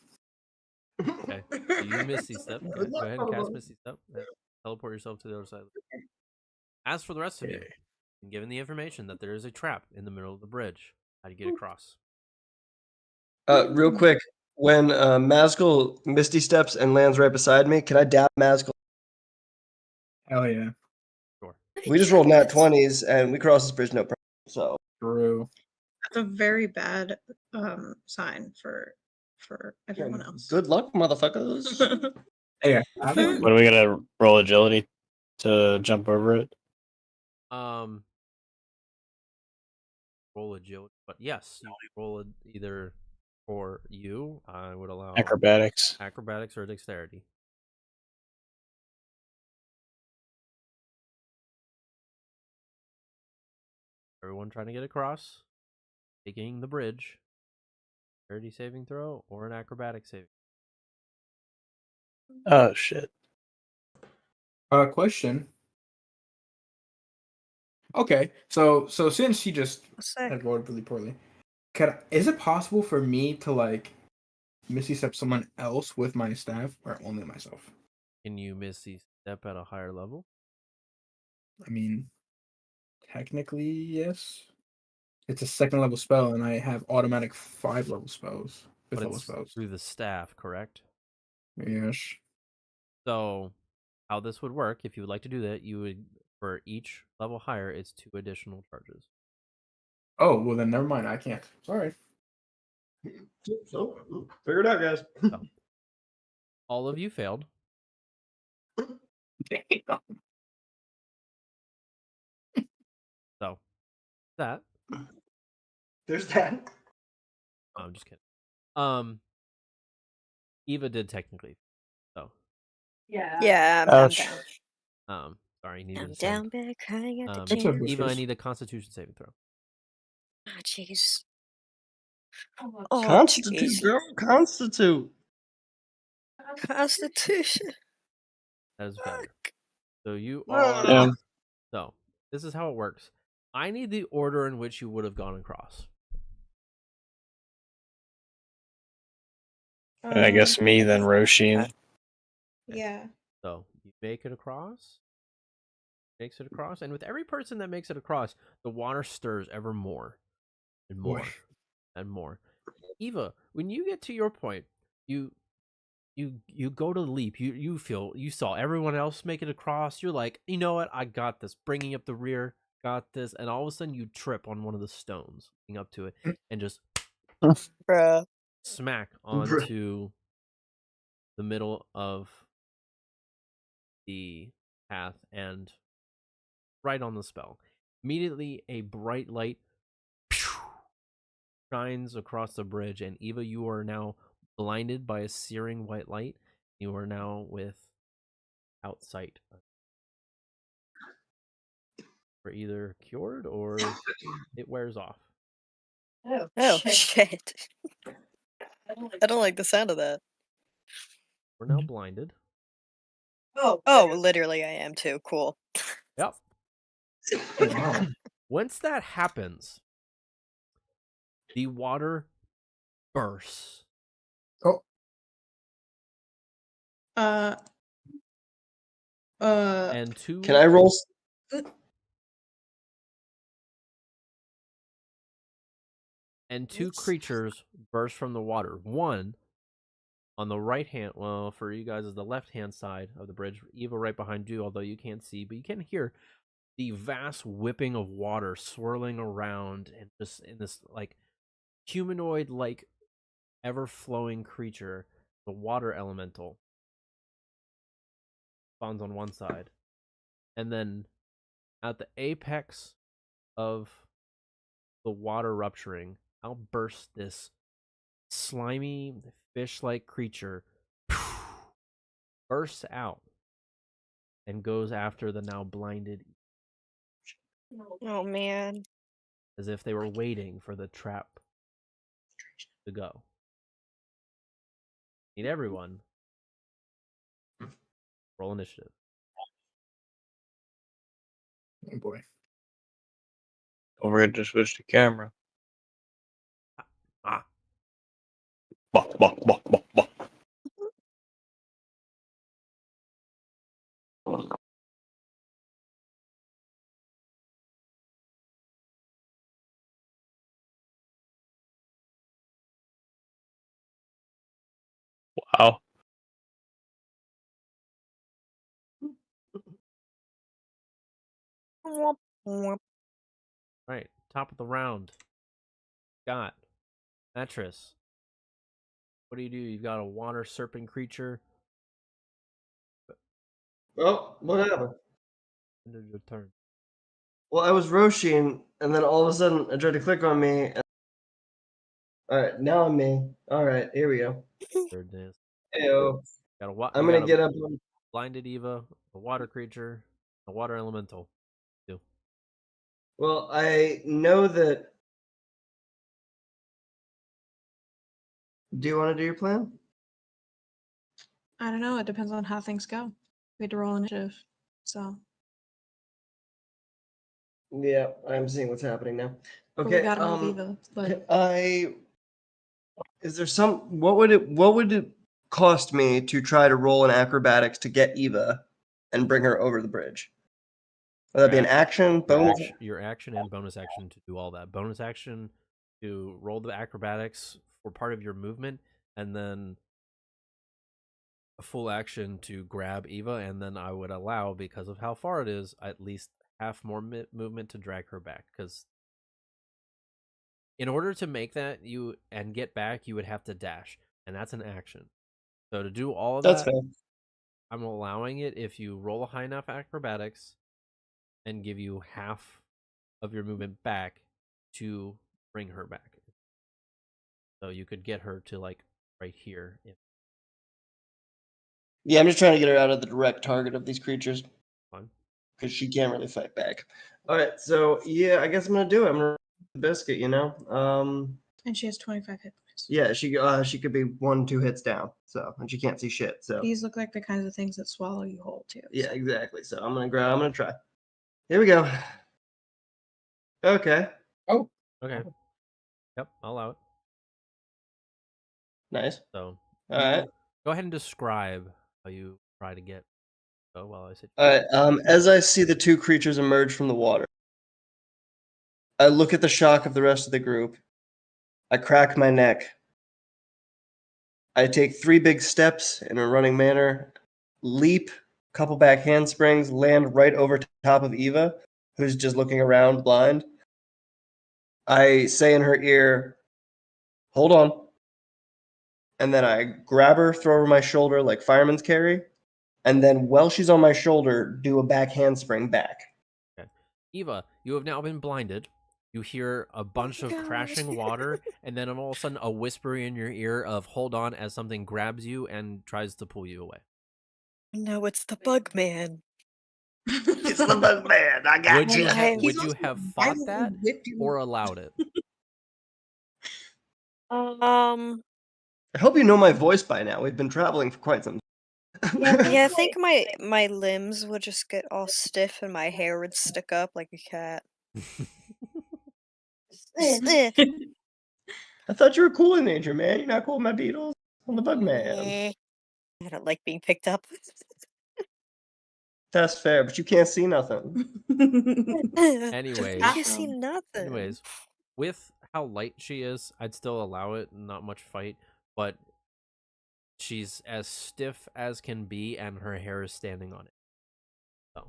Okay. So you Misty Step. Okay. Good luck, Go ahead and cast Pablo. Misty Step. And teleport yourself to the other side. As for the rest of you, Okay. given the information that there is a trap in the middle of the bridge, how do you get across? Real quick, when Mazgul Misty steps and lands right beside me, can I dab Mazgul? Hell yeah. Sure. We just rolled nat 20s and we crossed this bridge no problem. So True. That's a very bad sign for everyone else. good luck, motherfuckers. Hey, I have one. What are we gonna roll agility to jump over it? Roll agility, but yes, you roll it either for you. I would allow Acrobatics. acrobatics or dexterity. Everyone trying to get across, taking the bridge. Dexterity saving throw or an acrobatic saving. Oh shit. Question. Okay, so since he just Sick. had rolled really poorly, is it possible for me to like Misty Step someone else with my staff, or only myself? Can you Misty Step at a higher level? I mean, technically, yes. It's a 2nd level spell, and I have automatic 5 level spells, 5th But level it's spells. through the staff, correct? Yes. So, how this would work, if you would like to do that, you would, for each level higher, it's 2 additional charges. Oh, well then never mind. I can't. Sorry. So, figure it out, guys. So, all of you failed. So, that. There's that. I'm just kidding. Eva did technically. So, Yeah, I'm Ouch. down. sorry, you needed I'm to save. down bad crying at the What's up, gym. Eva, I Whiskers? need a Constitution saving throw. Oh, jeez. Oh, Constitute, jeez. girl. Constitute. Constitution. That is a failure. So you No. are. Yeah. So this is how it works. I need the order in which you would have gone across. I guess me, then Roshi. And Yeah. So you make it across. Makes it across, and with every person that makes it across, the water stirs ever more and more Boy. and more. Eva, when you get to your point, you go to leap. You saw everyone else make it across. You're like, you know what? I got this. Bringing up the rear, got this. And all of a sudden, you trip on one of the stones, getting up to it, and just Bruh. smack onto the middle of the path and right on the spell. Immediately, a bright light shines across the bridge, and Eva, you are now blinded by a searing white light. You are now without sight. Or either cured or it wears off. Oh, shit. I don't like the sound of that. We're now blinded. Oh, literally I am too. Cool. Yep. Oh, wow. Once that happens, the water bursts. Oh, Uh. And two Can I roll? and two creatures burst from the water. One on the right hand, well, for you guys is the left hand side of the bridge. Eva right behind you, although you can't see, but you can hear the vast whipping of water swirling around and just in this like humanoid like ever flowing creature, the water elemental spawns on one side. And then at the apex of the water rupturing, out bursts this slimy fish-like creature, bursts out and goes after the now blinded, Oh man. as if they were waiting for the trap to go. Need everyone. Roll initiative. oh boy. Don't forget to switch the camera. Ah, Bah, bah, bah, bah, bah. Wow. Womp, womp. right. Top of the round. Got Mattress. What do? You've got a water serpent creature. Oh, what happened? End of your turn. Well, I was Roshin, and then all of a sudden I tried to click on me. All right, now I'm me. All right, here we go. Third dance. Ew. Got a I'm you gonna got get a up. On... blinded Eva, a water creature, a water elemental. Well, I know that. Do you want to do your plan? I don't know. It depends on how things go. We had to roll initiative, so. Yeah, I'm seeing what's happening now. But we Okay. gotta move Eva. But Is there some? What would it cost me to try to roll an acrobatics to get Eva and bring her over the bridge? Would that be an action bonus? Your action and bonus action to do all that. Bonus action to roll the acrobatics for part of your movement, and then a full action to grab Eva, and then I would allow, because of how far it is, at least half more movement to drag her back. Because in order to make that and get back, you would have to dash, and that's an action. So to do all of That's that, fair. I'm allowing it if you roll a high enough acrobatics and give you half of your movement back to bring her back. So you could get her to like right here. Yeah, I'm just trying to get her out of the direct target of these creatures Fine. because she can't really fight back. All right, so yeah, I guess I'm gonna do it. I'm gonna the biscuit, you know. and she has 25 hit points. Yeah, she could be 1-2 hits down. So and she can't see shit. So These look like the kinds of things that swallow you whole too. yeah, exactly. So I'm gonna try. Here we go. Okay. Oh, Okay. Yep, I'll allow it. Nice. So All right. go ahead and describe how you try to get. Oh well, I said. All right. As I see the two creatures emerge from the water, I look at the shock of the rest of the group. I crack my neck. I take 3 big steps in a running manner, leap, couple back handsprings, land right over top of Eva, who's just looking around blind. I say in her ear, "Hold on." And then I grab her, throw her over my shoulder like fireman's carry, and then while she's on my shoulder, do a back handspring back. Okay. Eva, you have now been blinded. You hear a bunch of God. crashing water, and then all of a sudden a whisper in your ear of "Hold on" as something grabs you and tries to pull you away. No, it's the bug man. It's the bug man. I got Would you He's have also fought violently that whipped you. or allowed it? Um, I hope you know my voice by now. We've been traveling for quite some time. yeah, I think my limbs would just get all stiff and my hair would stick up like a cat. Eh. I thought you were cool in nature, man. You're not cool with my beetles. I'm the bug man. Eh, I don't like being picked up. That's fair, but you can't see nothing. Anyways, I can't see nothing. anyways, with how light she is, I'd still allow it. Not much fight, but she's as stiff as can be, and her hair is standing on it. So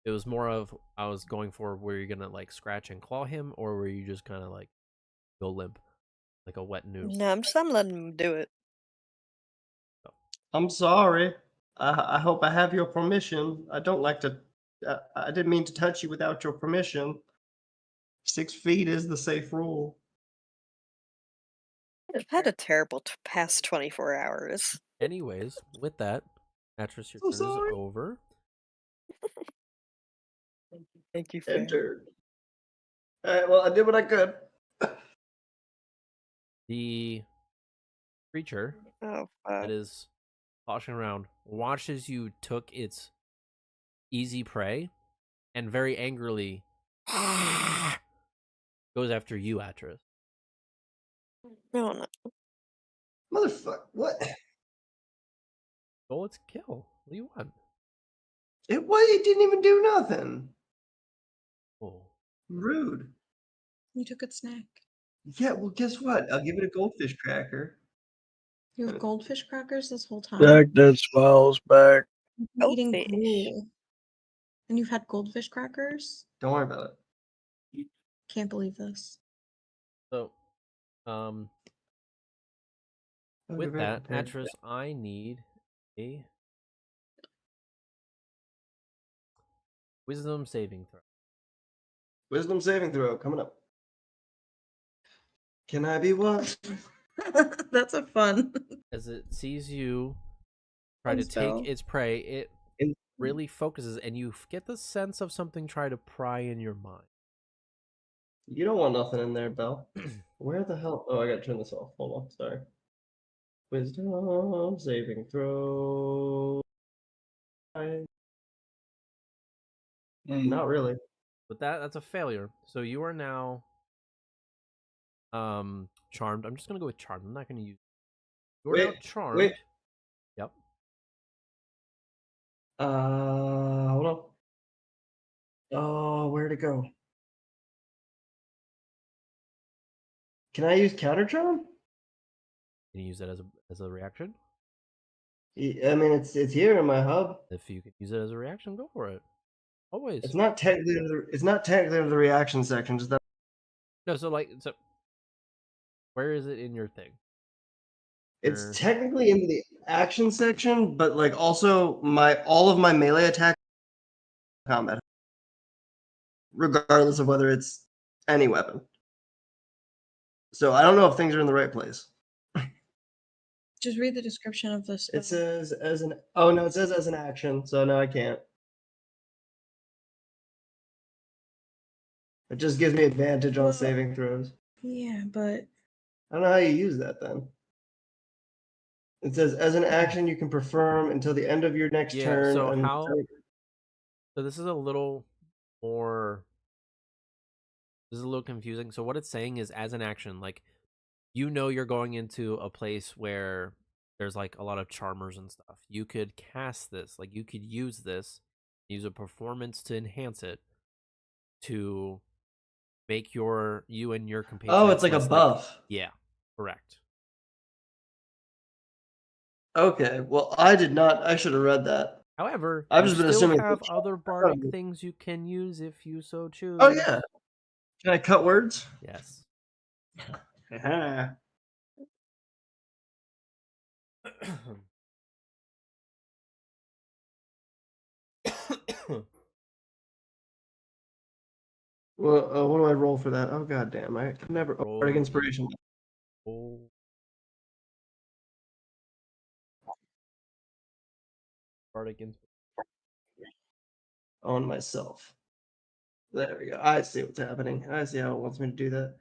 it was more of I was going for were you gonna like scratch and claw him, or were you just kind of like go limp, like a wet noodle? No, I'm letting him do it. I'm sorry. I hope I have your permission. I don't like to. I didn't mean to touch you without your permission. 6 feet is the safe rule. I've had a terrible past 24 hours. Anyways, with that, Atris, your So turn sorry. is over. Thank you, Faye. Entered. All right. Well, I did what I could. The creature Oh, that is sloshing around watches you took its easy prey and very angrily goes after you, Atris. no, no. Motherfucker. What? Go, let's kill. What do you want? It didn't even do nothing. Oh, Rude. You took a snack. Yeah, well, guess what? I'll give it a goldfish cracker. You have goldfish crackers this whole time. Back that smiles back. You've been eating Goldfish. gruel. And you've had goldfish crackers? Don't worry about it. Can't believe this. so I'll be with very that, prepared. Atris, I need a wisdom saving throw. Wisdom saving throw coming up. Can I be what? That's a fun. As it sees you try Fun to spell. take its prey, it In- really focuses, and you get the sense of something try to pry in your mind. You don't want nothing in there, Belle. Where the hell? Oh, I gotta turn this off. Hold on. Sorry. Wisdom saving throw. Not really. But that's a failure. So you are now charmed. I'm just gonna go with charmed. I'm not gonna use. You're now Wait, charmed. wait. Yep. Hold on. Oh, where'd it go? Can I use counter charm? Can you use that as a reaction? I mean, it's here in my hub. If you can use it as a reaction, go for it. Always. It's not technically. It's not technically in the reaction section. Just that. No, so where is it in your thing? It's Or- technically in the action section, but like also all of my melee attack combat, regardless of whether it's any weapon. So I don't know if things are in the right place. Just read the description of this. It says as an oh no, it says as an action, so no, I can't. It just gives me advantage on Well- saving throws. Yeah, but I don't know how you use that then. It says as an action you can perform until the end of your next Yeah, turn. so and how- So this is a little more. This is a little confusing. So what it's saying is, as an action, like you're going into a place where there's like a lot of charmers and stuff. You could cast this, like you could use this, use a performance to enhance it, to make you and your compatriots. Oh, it's like a less buff. Yeah, correct. Okay, well I did not. I should have read that. However, I've you just been still assuming have it's- other bardic things you can use if you so choose. Oh yeah. Can I cut words? Yes. Haha. Well, what do I roll for that? Oh god damn! I never. Oh, Roll bardic the- inspiration. Oh. Bardic inspiration. On myself. There we go. I see what's happening. I see how it wants me to do that.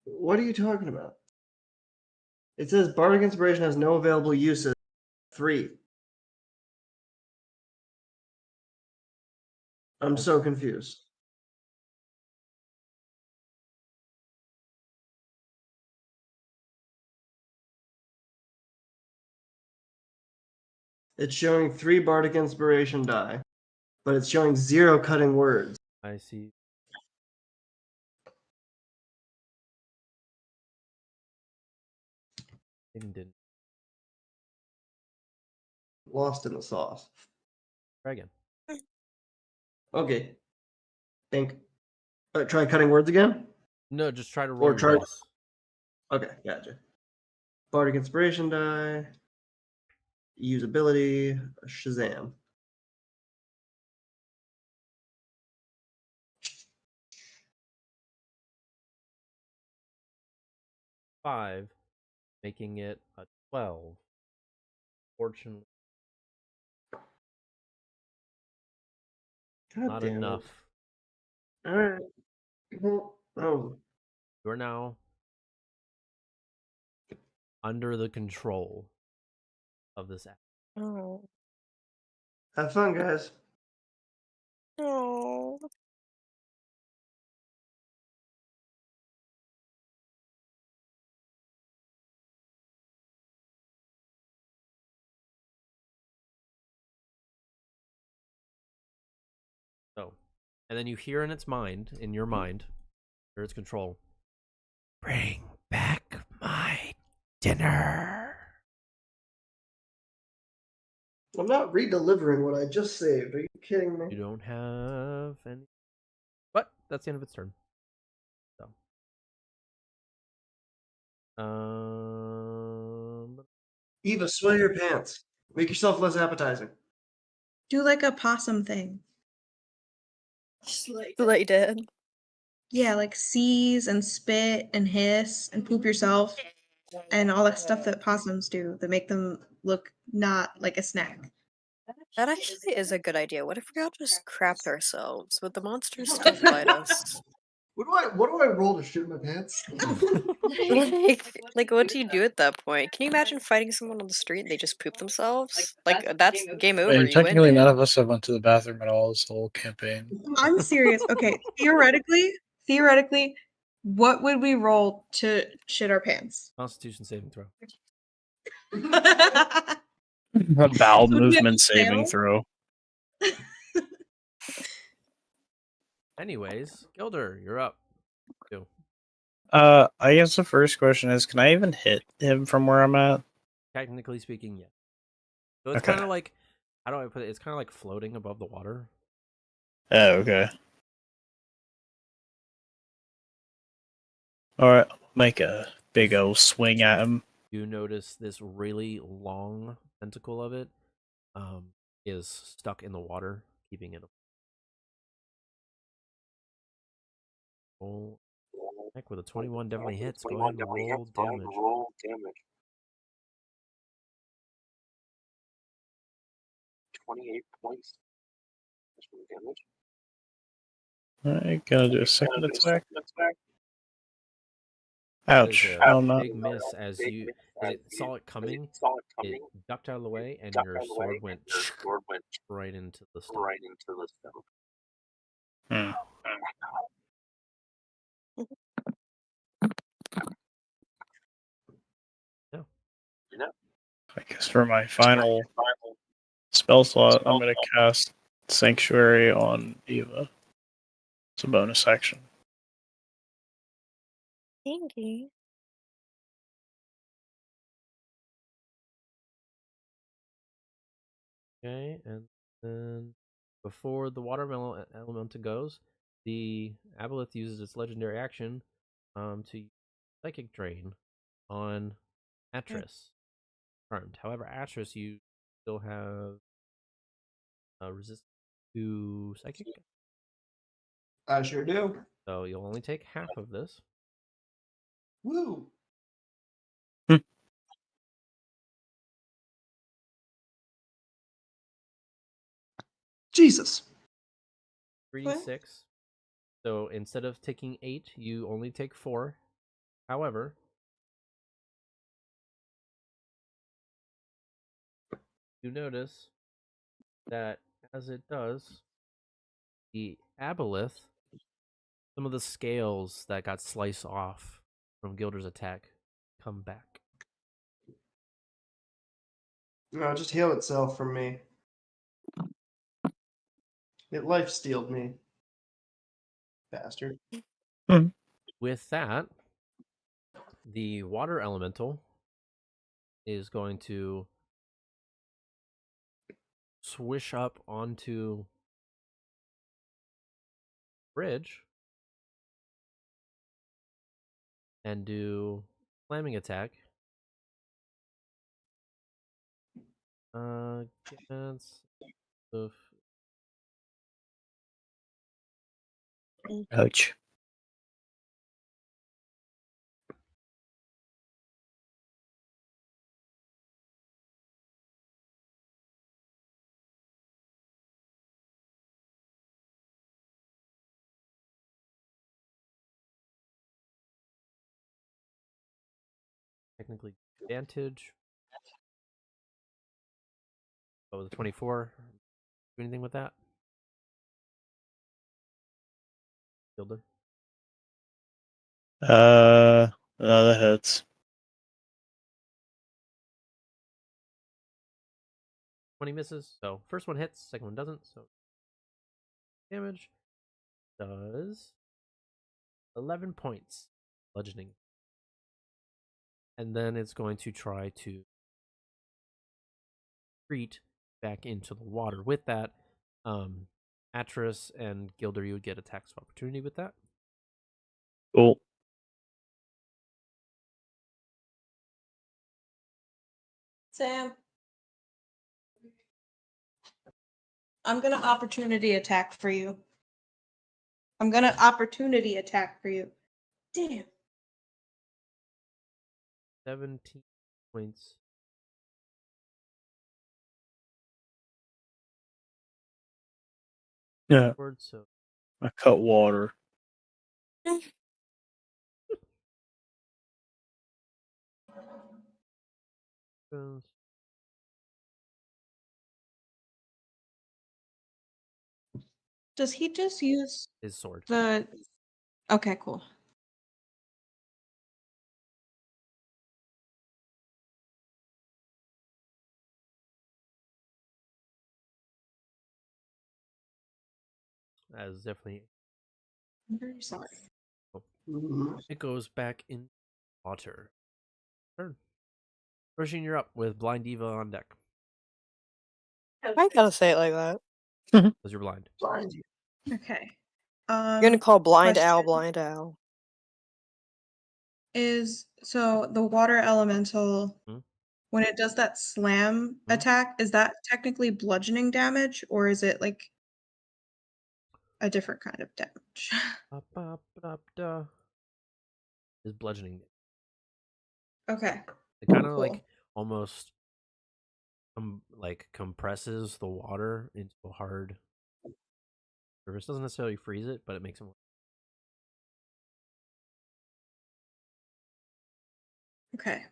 What are you talking about? It says bardic inspiration has no available uses. 3. I'm so confused. It's showing 3 bardic inspiration die, but it's showing 0 cutting words. I see. Didn't. Lost in the sauce. Try again. Okay. Think. Try cutting words again? No, just try to roll your try- dice. Okay, gotcha. Bardic inspiration die. Usability. Shazam. Five, making it a 12. Fortunately, God not damn enough. It. Alright. Well, oh. You are now under the control of this app. Oh. Have fun, guys. Oh. So, and then you hear in its mind, in your mind, under its control, bring back my dinner. I'm not re-delivering what I just saved. Are you kidding You me? don't have any. But that's the end of its turn. So. Eva, sweat your pants. Make yourself less appetizing. Do like a possum thing. Like dead. Yeah, like seize and spit and hiss and poop yourself and all that stuff that possums do that make them look not like a snack. That actually is a good idea. What if we all just crapped ourselves? Would the monsters still fight us? What do I roll to shoot my pants? Like, what do you do at that point? Can you imagine fighting someone on the street and they just poop themselves? Like, that's game over. You win, Technically, man. none of us have went to the bathroom at all this whole campaign. I'm serious. Okay, theoretically, what would we roll to shit our pants? Constitution saving throw. A bowel Would we have movement to saving fail? throw. Anyways, Gilder, you're up. Go. I guess the first question is, can I even hit him from where I'm at? Technically speaking, yeah. So it's Okay. kind of like, how do I put it? It's kind of like floating above the water. Oh, okay. Alright, make a big old swing at him. You notice this really long tentacle of it is stuck in the water, keeping it. Oh, heck, with a 21 definitely hits. Go ahead and roll damage. 28 points. Alright, gonna do a second attack. That is Ouch. a Oh no. big miss as it saw it coming. It ducked out of the way, and your sword went right into the stone. Hmm. I guess for my final spell slot, I'm gonna cast Sanctuary on Eva. It's a bonus action. Thank you. Okay, and then before the watermelon elemental goes, the aboleth uses its legendary action to use psychic drain on Atris. Charmed. However, Atris, you still have resistance to psychic, I sure do. so you'll only take half of this. Woo! Jesus. 3d6. So instead of taking 8, you only take 4. However, you notice that as it does, the aboleth, some of the scales that got sliced off from Gilder's attack come back. No, just heal itself from me. It life stealed me. Bastard. With that, the water elemental is going to swish up onto bridge and do slamming attack against the Ouch. technically advantage. Oh, the 24. Do anything with that? Gilder? No, that hits. 20 misses. So first one hits, second one doesn't. So damage does 11 points bludgeoning. And then it's going to try to retreat back into the water. With that, Atris and Gilder, you would get attacks of opportunity with that. Cool. Sam, I'm gonna opportunity attack for you. Damn. 17 points. Yeah, So I cut water. Does he just use his sword. the? Okay, cool. That is definitely. I'm very sorry. It goes back in water. Turn. Pershing, you're up with Blind Diva on deck. I gotta say it like that. Because you're blind. Okay. You're gonna call Blind question Owl Blind Owl. is so the water elemental Hmm? when it does that slam Hmm? attack, is that technically bludgeoning damage or is it like a different kind of damage? Is bludgeoning. Okay. It kind of Cool. like almost like compresses the water into a hard surface. Doesn't necessarily freeze it, but it makes it more. Okay.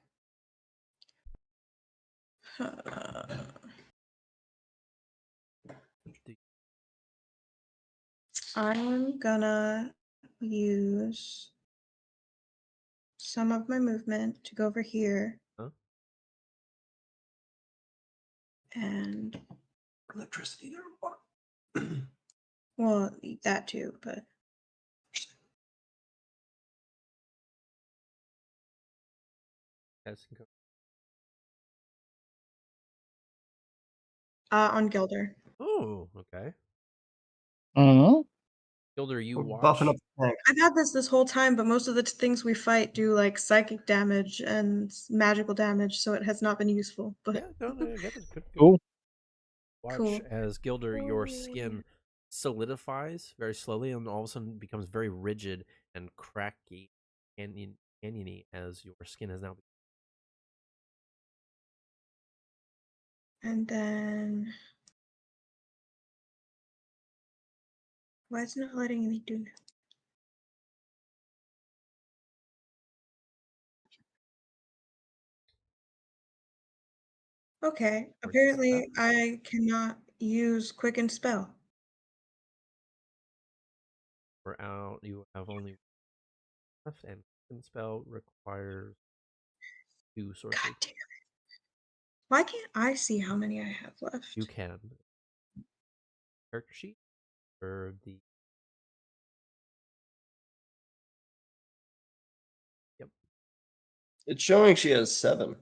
I'm gonna use some of my movement to go over here Huh? and Electricity or water? well, that too, but Yes. on Gilder. Oh, okay. Gilder, you We're watch. buffing up the tank. I've had this whole time, but most of the things we fight do like psychic damage and magical damage, so it has not been useful. But Yeah, no, I get it. Good. Cool. Watch cool. as Gilder, your skin solidifies very slowly and all of a sudden becomes very rigid and cracky and canyony as your skin has now. And then why is it not letting me do that? Okay, apparently I cannot use quicken spell. We're out. You have only left, and spell requires 2 sorcery. God damn it. Why can't I see how many I have left? You can. Character sheet or the. Yep. It's showing she has 7.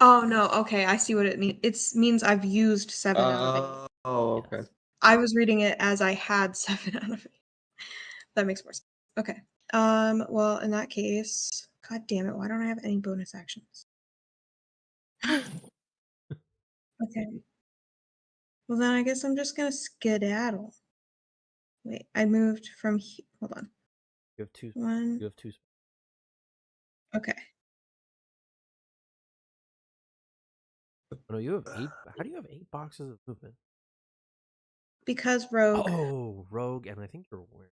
Oh no, okay, I see what it means. It means I've used 7 out of 8. Oh, okay. Yes. I was reading it as I had 7 out of 8. That makes more sense. Okay. Well, in that case, god damn it, why don't I have any bonus actions? Okay. Well, then I guess I'm just gonna skedaddle. Wait, I moved from hold on. You have 2. One. You have 2. Okay. Oh, no, you have 8. How do you have 8 boxes of movement? Because rogue. Oh, rogue, and I think you're wearing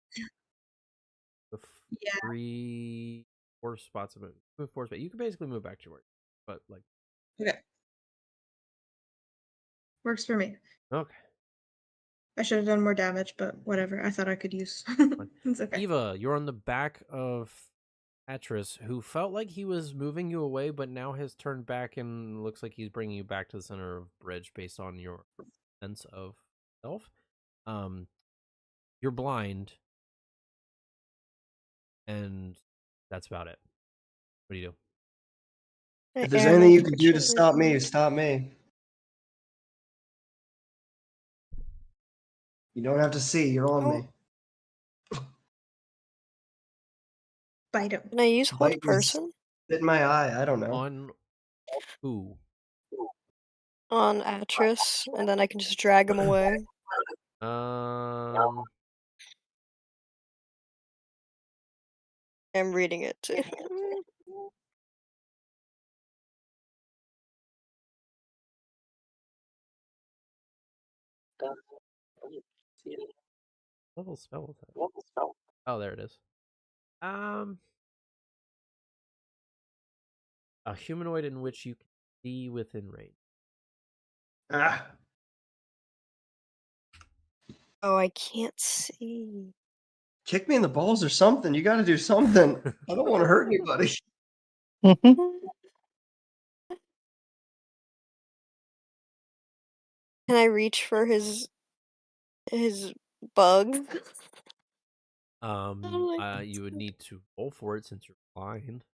the Yeah. 3, 4 spots of movement. Move 4 spots. You can basically move back to your work, but like. Okay. Works for me. Okay. I should have done more damage, but whatever. I thought I could use. It's okay. Eva, you're on the back of Atris, who felt like he was moving you away, but now has turned back and looks like he's bringing you back to the center of bridge based on your sense of self. You're blind, and that's about it. What do you do? If there's anything you can do to stop me, stop me. You don't have to see. You're on me. Bite him. Can I use hold Bite me, person spit in my eye. I don't know. On who? on Atris, and then I can just drag him away? Um, I'm reading it. level spell is that? Oh, there it is. A humanoid in which you can see within range. Ah. Oh, I can't see. Kick me in the balls or something. You got to do something. I don't want to hurt anybody. Can I reach for his bug? You would need to roll for it since you're blind.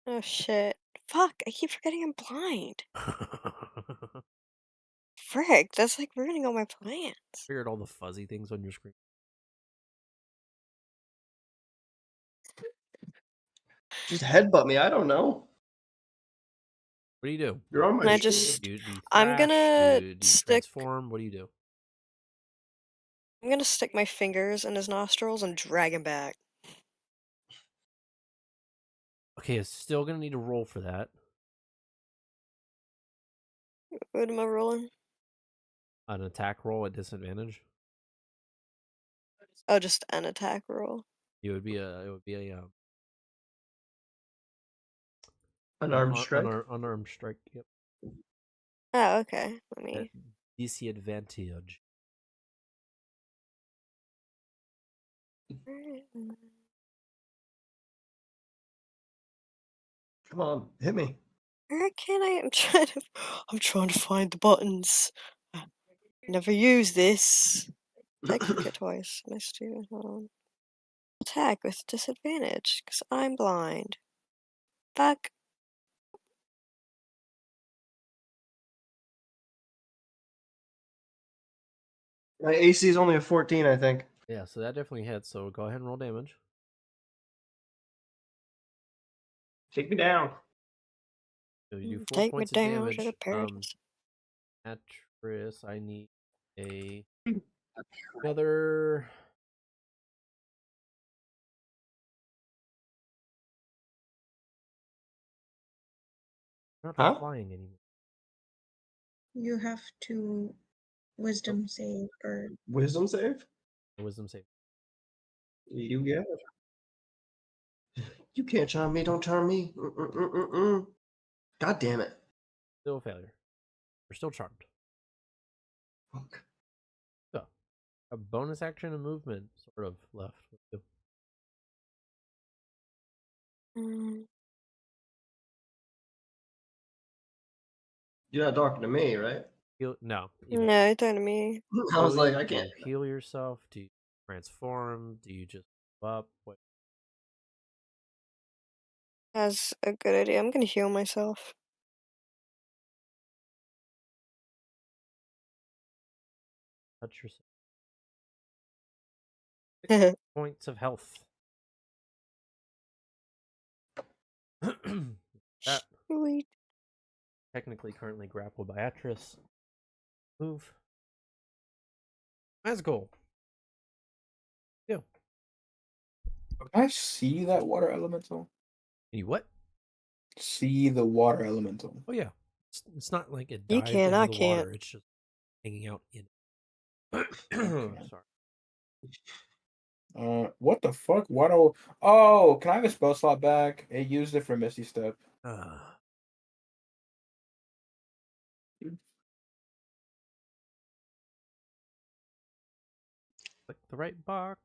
Oh shit. Fuck, I keep forgetting I'm blind. Frick, that's like ruining all my plans. Figured all the fuzzy things on your screen. Just headbutt me. I don't know. What do you do? You're on my And I shield. just Do you I'm thrash? gonna Do you stick transform? What do you do? I'm gonna stick my fingers in his nostrils and drag him back. Okay, it's still gonna need to roll for that. What am I rolling? An attack roll at disadvantage. Oh, just an attack roll. It would be a Unarmed strike. unarmed strike. Yep. Oh, okay. Let At me DC advantage. Come on, hit me. Where can I? I'm trying to find the buttons. Never use this. Did I click it twice? Missed you. Hold on. Attack with disadvantage, because I'm blind. Fuck. My AC is only a 14, I think. Yeah, so that definitely hits. So go ahead and roll damage. Take me down. So you do 4 Take me points of down damage. to the paradise. Atris, I need another. Not Huh? flying anymore. You have to wisdom save or Wisdom save? Wisdom save. You get it. You can't charm me. Don't charm me. God damn it. Still a failure. You're still charmed. Fuck. So, a bonus action and movement sort of left. Mm. You're not talking to me, right? No. Eva. No, you're talking to me. I was like, Heal- I do you can't. heal yourself? Do you transform? Do you just give up? What? That's a good idea. I'm gonna heal myself. Touch yourself. 6 points of health. That Sweet. technically currently grappled by Atris. Move. Magical. Yeah. Can I see that water elemental? You what? See the water elemental. Oh yeah. It's not like it You dived can, into I the can't. water. It's just hanging out in it. Okay. Sorry. What the fuck? Why do? Oh, can I have a spell slot back? It used it for Misty Step. Click the right box.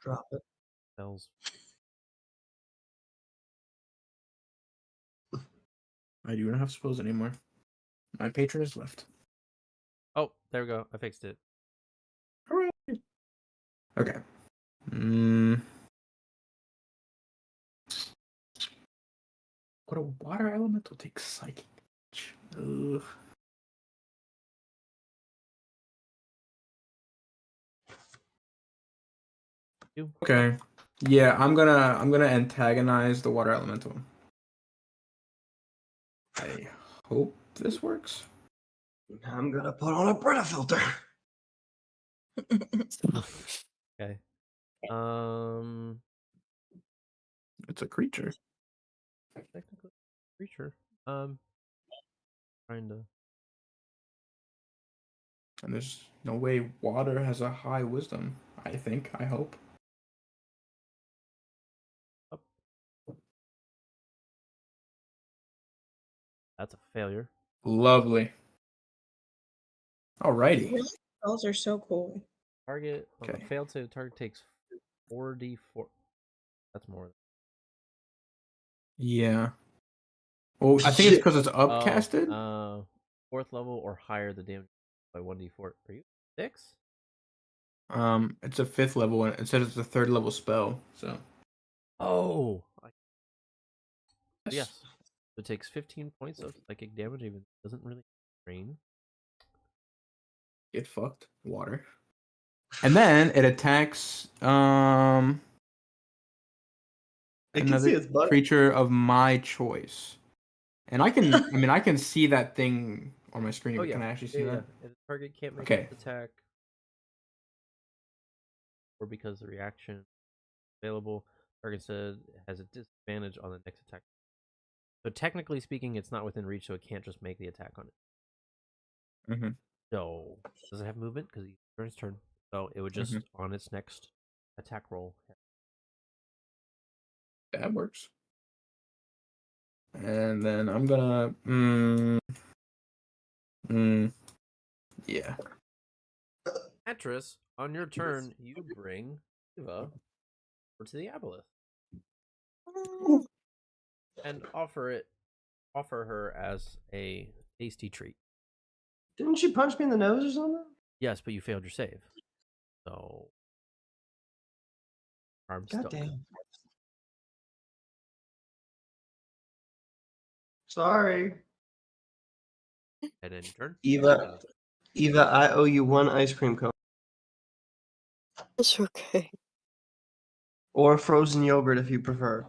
Drop it. Spells. I do not have spells anymore. My patron is left. Oh, there we go. I fixed it. Hooray! Okay. What a water elemental takes psychic. Ugh. Okay. Yeah, I'm gonna antagonize the water elemental. I hope this works. I'm gonna put on a Brita filter. Okay. It's a creature. Technically, creature. Trying to. And there's no way water has a high wisdom. I think. I hope. That's a failure. Lovely. Alrighty. Really? Spells are so cool. Target. Okay. Failed to target takes 4d4. That's more. Yeah. Well, I think it's because it's upcasted. Fourth level or higher, the damage by 1d4. Are you 6? It's a 5th level, and it says it's a 3rd level spell. So. Oh. Yes. It takes 15 points of psychic damage. Even doesn't really drain. Get fucked. Water. And then it attacks I can see another its butt. creature of my choice. And I can see that thing on my screen. Oh yeah. Can I actually see that? Yeah. The target can't make Okay. an attack, or because the reaction available, target said has a disadvantage on the next attack. So technically speaking, it's not within reach, so it can't just make the attack on it. Mm-hmm. So does it have movement? Because it's its turn. So it would just on its next attack roll. That works. And then I'm gonna yeah. Atris, on your turn, you bring Eva over to the aboleth and offer her as a tasty treat. Didn't she punch me in the nose or something? Yes, but you failed your save. So arm God stuck. damn. Sorry. And then your turn. Eva, I owe you 1 ice cream cone. It's okay. Or frozen yogurt if you prefer.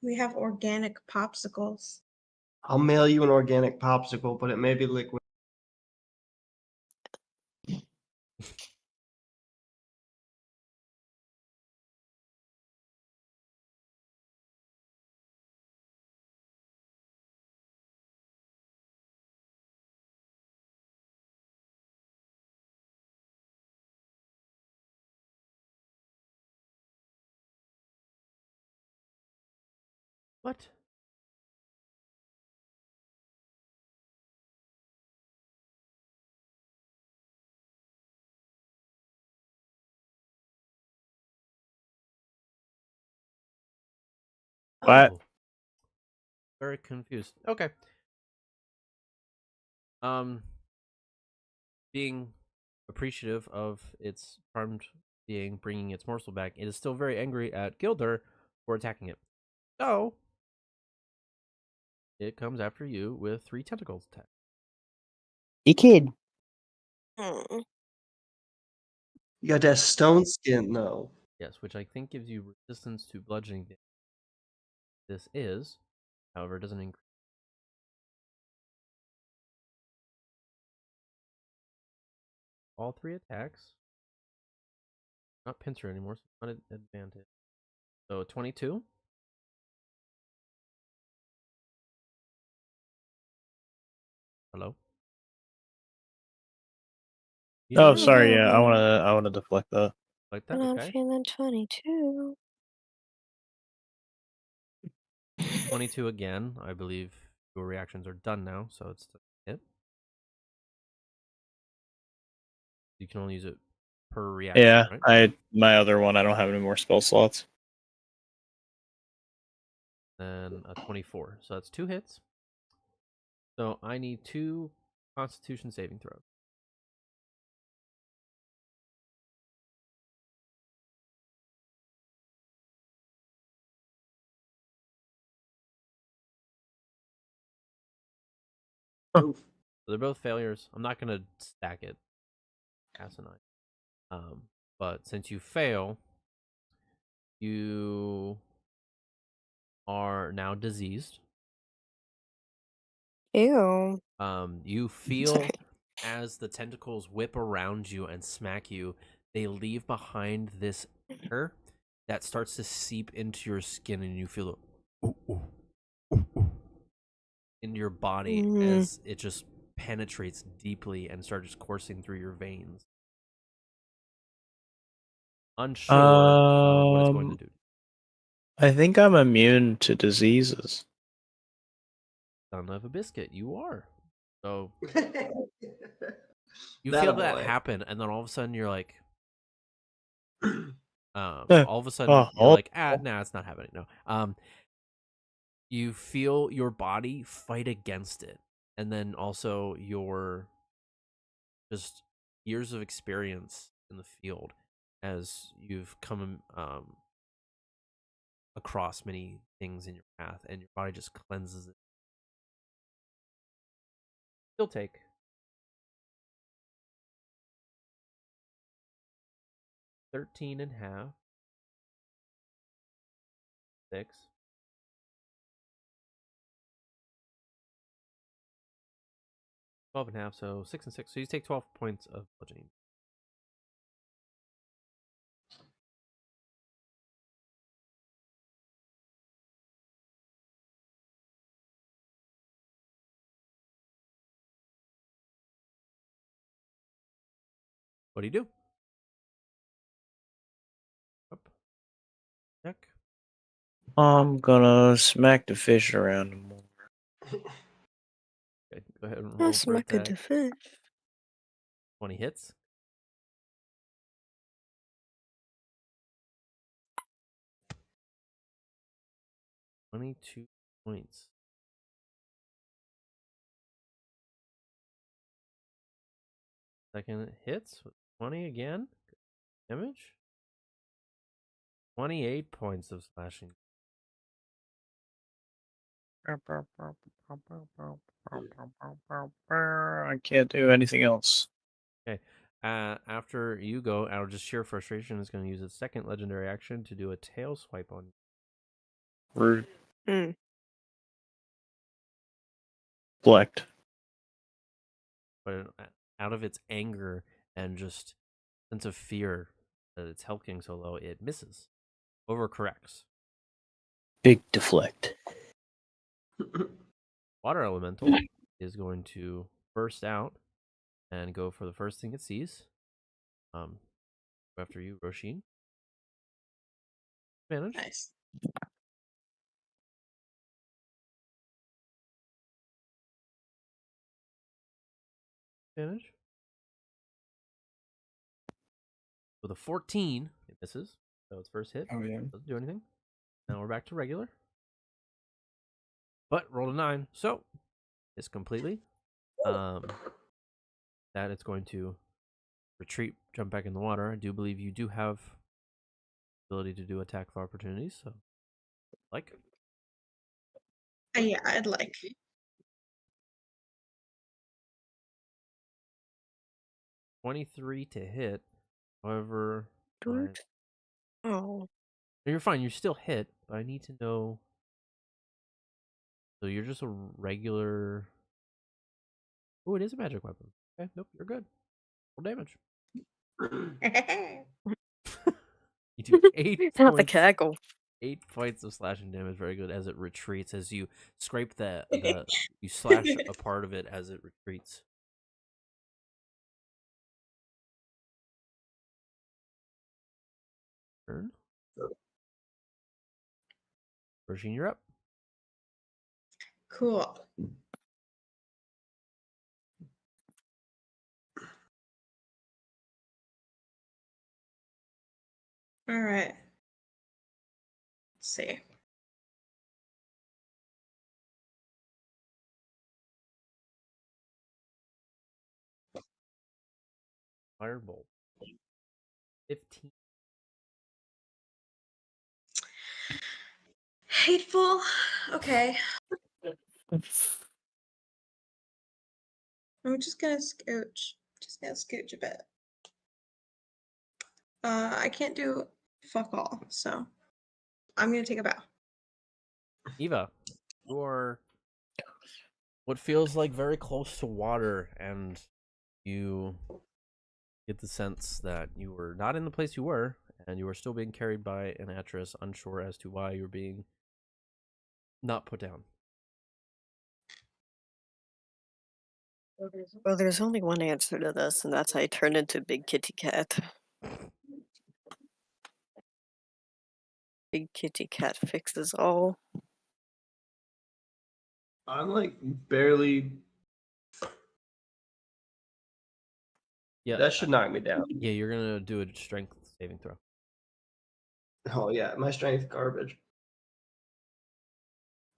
We have organic popsicles. I'll mail you an organic popsicle, but it may be liquid. What? What? Oh, Very confused. Okay. Being appreciative of its charmed being bringing its morsel back, it is still very angry at Gilder for attacking it. So it comes after you with 3 tentacles attack. You kid. Hmm. You got that stone skin though. Yes, which I think gives you resistance to bludgeoning damage. This is, however, doesn't increase. All 3 attacks. Not pincer anymore, so it's not an advantage. So 22. Hello? Oh, sorry. Yeah, I Oh. wanna deflect that. Like that? And I'm Okay. feeling 22. 22 again. I believe your reactions are done now, so it's the hit. You can only use it per reaction, Yeah, right? my other one. I don't have any more spell slots. Then a 24. So that's 2 hits. So I need 2 Constitution saving throws. So they're both failures. I'm not gonna stack it. Asinine. But since you fail, you are now diseased. Ew. You feel as the tentacles whip around you and smack you, they leave behind this air that starts to seep into your skin, and you feel it ooh, ooh, ooh, ooh, in your body as it just penetrates deeply and starts coursing through your veins. Unsure of what it's going to do. I think I'm immune to diseases. Son of a biscuit, you are. So you That feel a that boy. happen, and then all of a sudden you're like, Eh, all of a sudden you're like, nah, it's not happening. No. You feel your body fight against it, and then also your just years of experience in the field as you've come across many things in your path, and your body just cleanses it. You'll take 13 and a half, 6, 12 and a half, so 6 and 6. So you take 12 points of bludgeoning. What do you do? Up. Check. I'm gonna smack the fish around more. Okay, go ahead and roll That's for not good attack. to fish. 20 hits. $22 points. Second hits with 20 again. Damage. 28 points of slashing. I can't do anything else. Okay. After you go, out of just sheer frustration, is going to use its second legendary action to do a tail swipe on you. Rude. Mm. Deflect. But out of its anger and just sense of fear that it's helping so low, it misses. Overcorrects. Big deflect. Water Elemental is going to burst out and go for the first thing it sees. After you, Roshin. Advantage. Nice. Advantage. With a 14, it misses. So its first hit Oh yeah. doesn't do anything. Now we're back to regular. But rolled a 9, so it's completely. That it's going to retreat, jump back in the water. I do believe you do have ability to do attack of opportunities, so like Yeah, I'd like. 23 to hit. However, Dude. Oh. you're fine. You still hit, but I need to know. So you're just a regular. Oh, it is a magic weapon. Okay, nope, you're good. Roll damage. You do 8 Not the points. cackle. 8 points of slashing damage. Very good. As it retreats, as you scrape the you slash a part of it as it retreats. Turn. Pershing, you're up. Cool. All right. Let's see. Firebolt. 15. Hateful. Okay. I'm just gonna scooch. Just gonna scooch a bit. I can't do fuck all, so I'm gonna take a bow. Eva, you are what feels like very close to water, and you get the sense that you were not in the place you were, and you are still being carried by an actress, unsure as to why you're being not put down. Well, there's only one answer to this, and that's I turn into Big Kitty Cat. Big Kitty Cat fixes all. I'm like barely. Yeah, That should knock me down. yeah, you're gonna do a strength saving throw. Oh yeah, my strength garbage.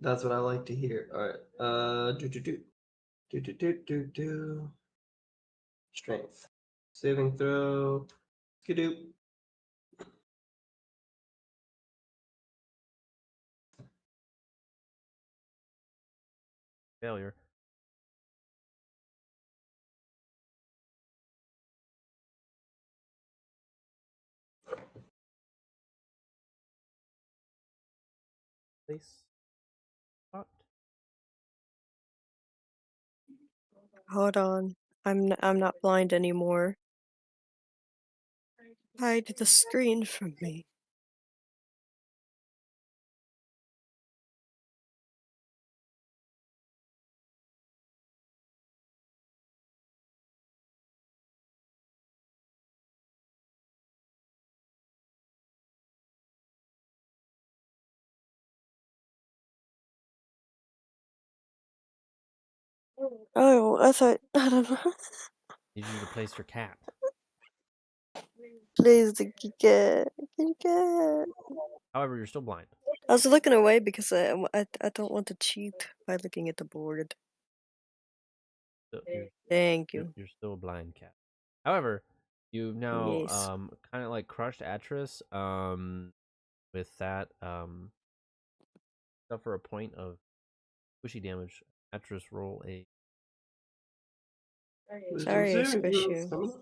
That's what I like to hear. All right. Do. Strength. Saving throw. Skidoo. Failure. Place. Spot. Hold on. I'm not blind anymore. Hide the screen from me. Oh, I thought I don't know. Need you to place your cat. Please, the cat. Kitty cat. However, you're still blind. I was looking away because I don't want to cheat by looking at the board. So Thank you. you're still a blind cat. However, you've now Yes. kind of like crushed Atris with that suffer a point of squishy damage. Atris, roll a Sorry, I squish you.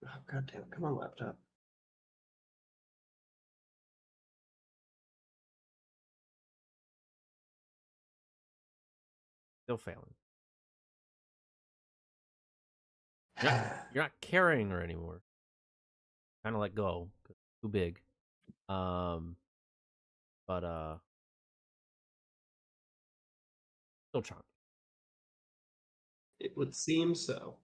Oh, God damn it. Come on, laptop. still failing. You're not carrying her anymore. Kind of let go. 'Cause it's too big. But still charmed. It would seem so.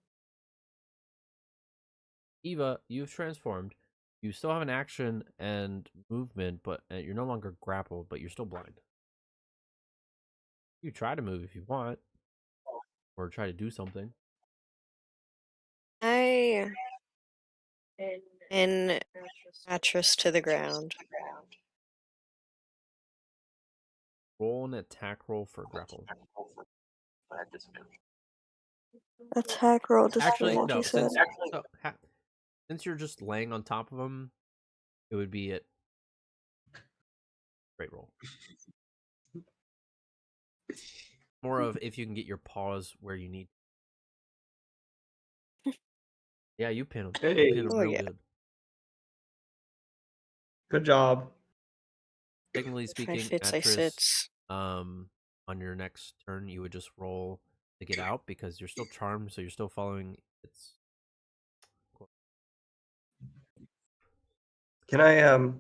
Eva, you've transformed. You still have an action and movement, but you're no longer grappled, but you're still blind. You try to move if you want, or try to do something. I Pin Atris to the ground. Roll an attack roll for grapple. Attack roll Actually, disadvantage, no. you said? Since you're just laying on top of him, it would be at great roll. More of if you can get your paws where you need. Yeah, you pin him. Hey. You pin him Oh, real yeah. good. Good job. Technically If I speaking, fits, I Atris, sits. on your next turn, you would just roll to get out because you're still charmed, so you're still following its. Can I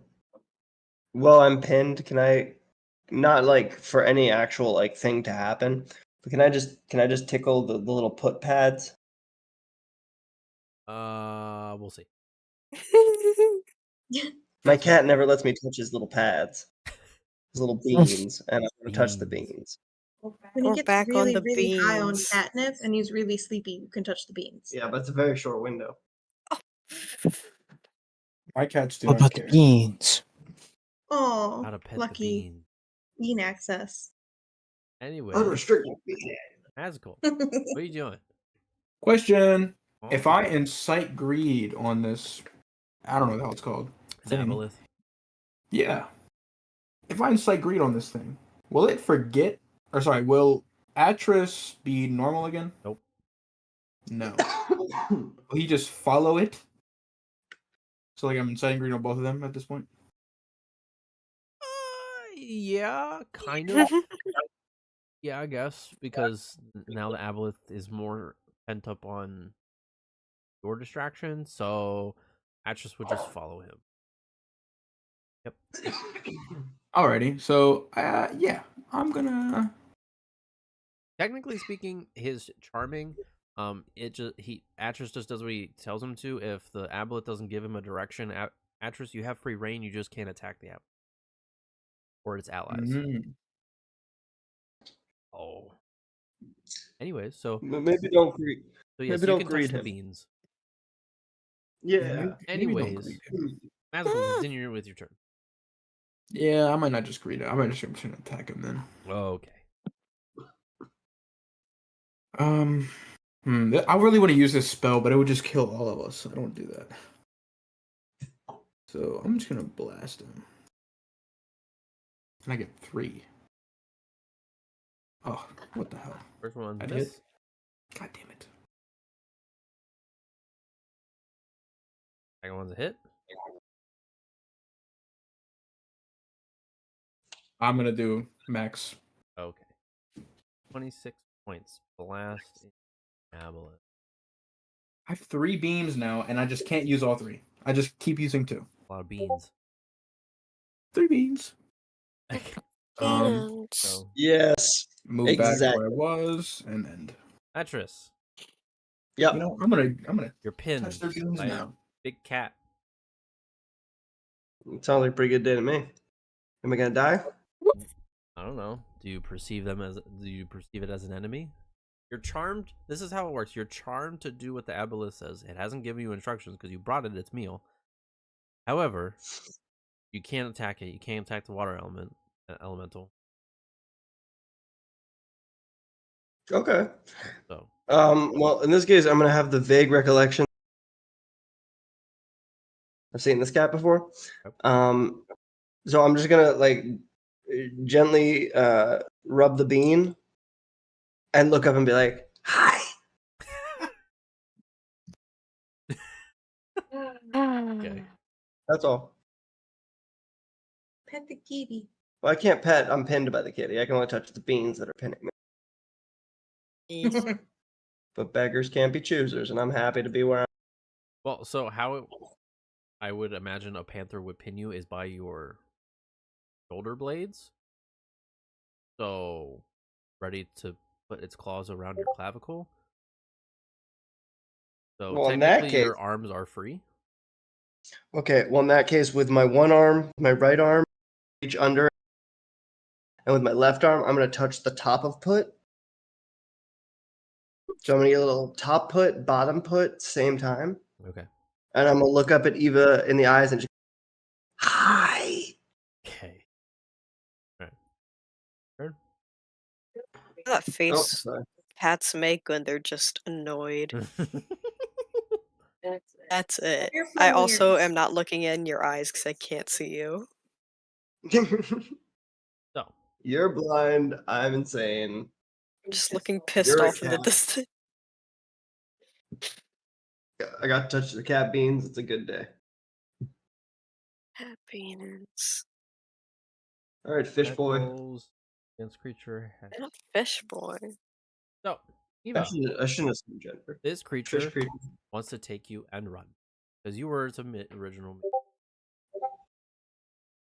while I'm pinned, can I not like for any actual like thing to happen, but can I just tickle the little put pads? We'll see. My cat never lets me touch his little pads. His little beans, and I want to touch the Beans. beans. When he We're gets back on really, the really high on beans. catnip and he's really sleepy, you can touch the beans. Yeah, but it's a very short window. My cats do What not about the care. beans? Oh, How to pet the lucky bean. bean access. Anyway, Unrestricted bean. Magical. What are you doing? Question: If Oh. I incite greed on this, I don't know what the hell it's called. Thing. Nabolith. Yeah. If I incite greed on this thing, will it forget? Or sorry, will Atris be normal again? Nope. No. Will he just follow it? So like I'm inciting greed on both of them at this point? Yeah, kind of. Yeah, I guess because now the Aboleth is more pent up on your distraction, so Atris would just follow him. Yep. Alrighty, so yeah, I'm gonna. Technically speaking, his charming, Atris just does what he tells him to. If the Aboleth doesn't give him a direction, Atris, you have free reign. You just can't attack the Aboleth or its allies. Mhm. Oh. Anyways, so Maybe don't greed. so yes, maybe you don't can touch greed the him. beans. Yeah. Maybe don't Anyways, greed him. Magical, continue with your turn. Yeah, I might not just greed it. I might just attack him then. Okay. I really want to use this spell, but it would just kill all of us. I don't want to do that. So I'm just gonna blast him. And I get 3. Oh, what the hell? First one, I'd miss. hit. God damn it. Second one's a hit. I'm gonna do max. Okay. 26 points. Blast Aboleth. I have 3 beams now, and I just can't use all 3. I just keep using 2. A lot of beans. 3 beams. And So, Yes. Move back Exactly. where I was, and end. Atris, Yep. You know, I'm gonna you're pinned touch their beams by a now. big cat. It sounds like a pretty good day to me. Am I gonna die? I don't know. Do you perceive it as an enemy? You're charmed. This is how it works. You're charmed to do what the Aboleth says. It hasn't given you instructions because you brought it its meal. However, you can't attack it. You can't attack the water elemental. Okay. So Well, in this case, I'm gonna have the vague recollection. I've seen this cat before. Yep. So I'm just gonna like gently rub the bean and look up and be like, "Hi." okay. That's all. Pet the kitty. Well, I can't pet. I'm pinned by the kitty. I can only touch the beans that are pinning me. Yes. But beggars can't be choosers, and I'm happy to be where I'm. Well, so how I would imagine a panther would pin you is by your shoulder blades. So, ready to put its claws around your clavicle. So Well, in that technically, your case- arms are free. Okay, well, in that case, with my one arm, my right arm, reach under, and with my left arm, I'm gonna touch the top of put. So I'm gonna get a little top put, bottom put, same time. Okay. And I'm gonna look up at Eva in the eyes and just, hi. Okay. All right. Turn. That Oh, face sorry. pats make when they're just annoyed. That's it. You're I also hilarious. am not looking in your eyes because I can't see you. So, You're blind. I'm insane. I'm just looking pissed You're a off in the cat. distance. I got to touch the cat beans. It's a good day. Happiness. All right, fish attack boy. rolls against creature. Not fish boy. So, Eva, I shouldn't have said gender. this creature Fish creature. wants to take you and run because you were its original.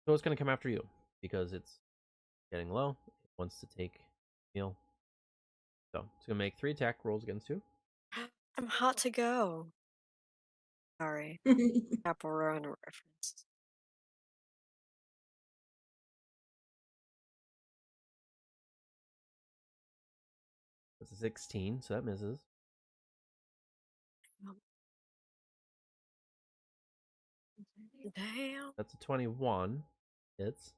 So it's going to come after you because it's getting low. It wants to take meal. So it's going to make 3 attack rolls against you. I'm hot to go. Sorry. Apple Run reference. That's a 16, so that misses. Damn. That's a 21. Hits.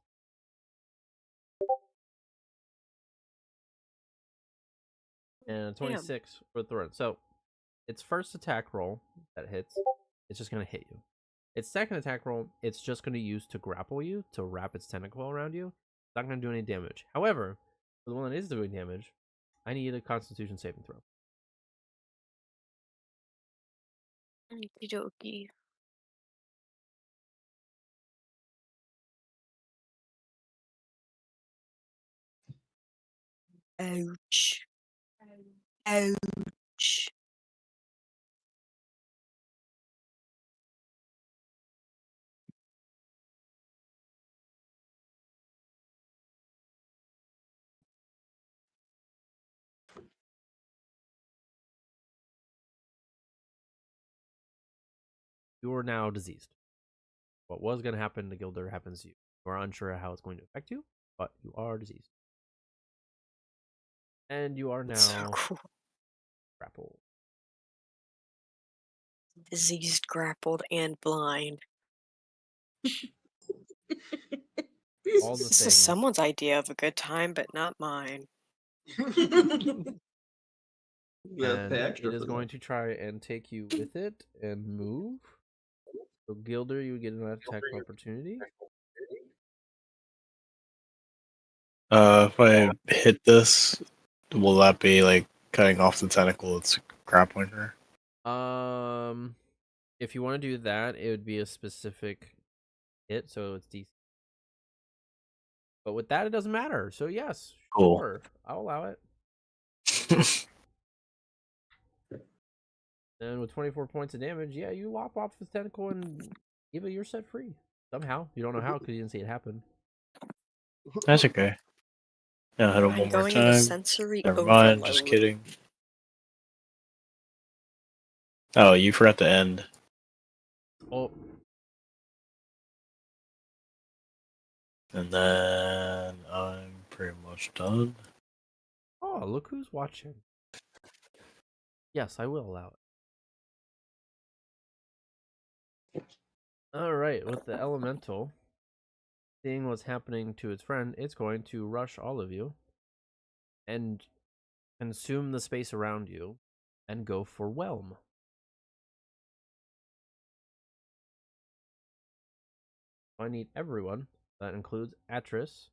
And a 26 for the run. So its first attack roll that hits, it's just going to hit you. Its second attack roll, it's just going to use to grapple you, to wrap its tentacle around you. It's not going to do any damage. However, for the one that is doing damage, I need a Constitution saving throw. Okie dokie. Ouch. Ouch. You are now diseased. What was going to happen to Gilder happens to you. You are unsure how it's going to affect you, but you are diseased. And you are now So cool. grappled. Diseased, grappled, and blind. All the This is things. someone's idea of a good time, but not mine. And it is going to try and take you with it and move. So Gilder, you would get an attack of opportunity. If I hit this, will that be like cutting off the tentacle it's grappling her? If you want to do that, it would be a specific hit, so it's DC. But with that, it doesn't matter. So yes, Cool. sure, I'll allow it. And with 24 points of damage, yeah, you lop off the tentacle and Eva, you're set free. Somehow. You don't know how because you didn't see it happen. That's okay. Yeah, hit him I'm one more going into time. sensory Never overload. mind, just kidding. Oh, you forgot to end. Oh. And then I'm pretty much done. Oh, look who's watching. Yes, I will allow it. Alright, with the elemental, seeing what's happening to its friend, it's going to rush all of you and consume the space around you and go for whelm. I need everyone, that includes Atris,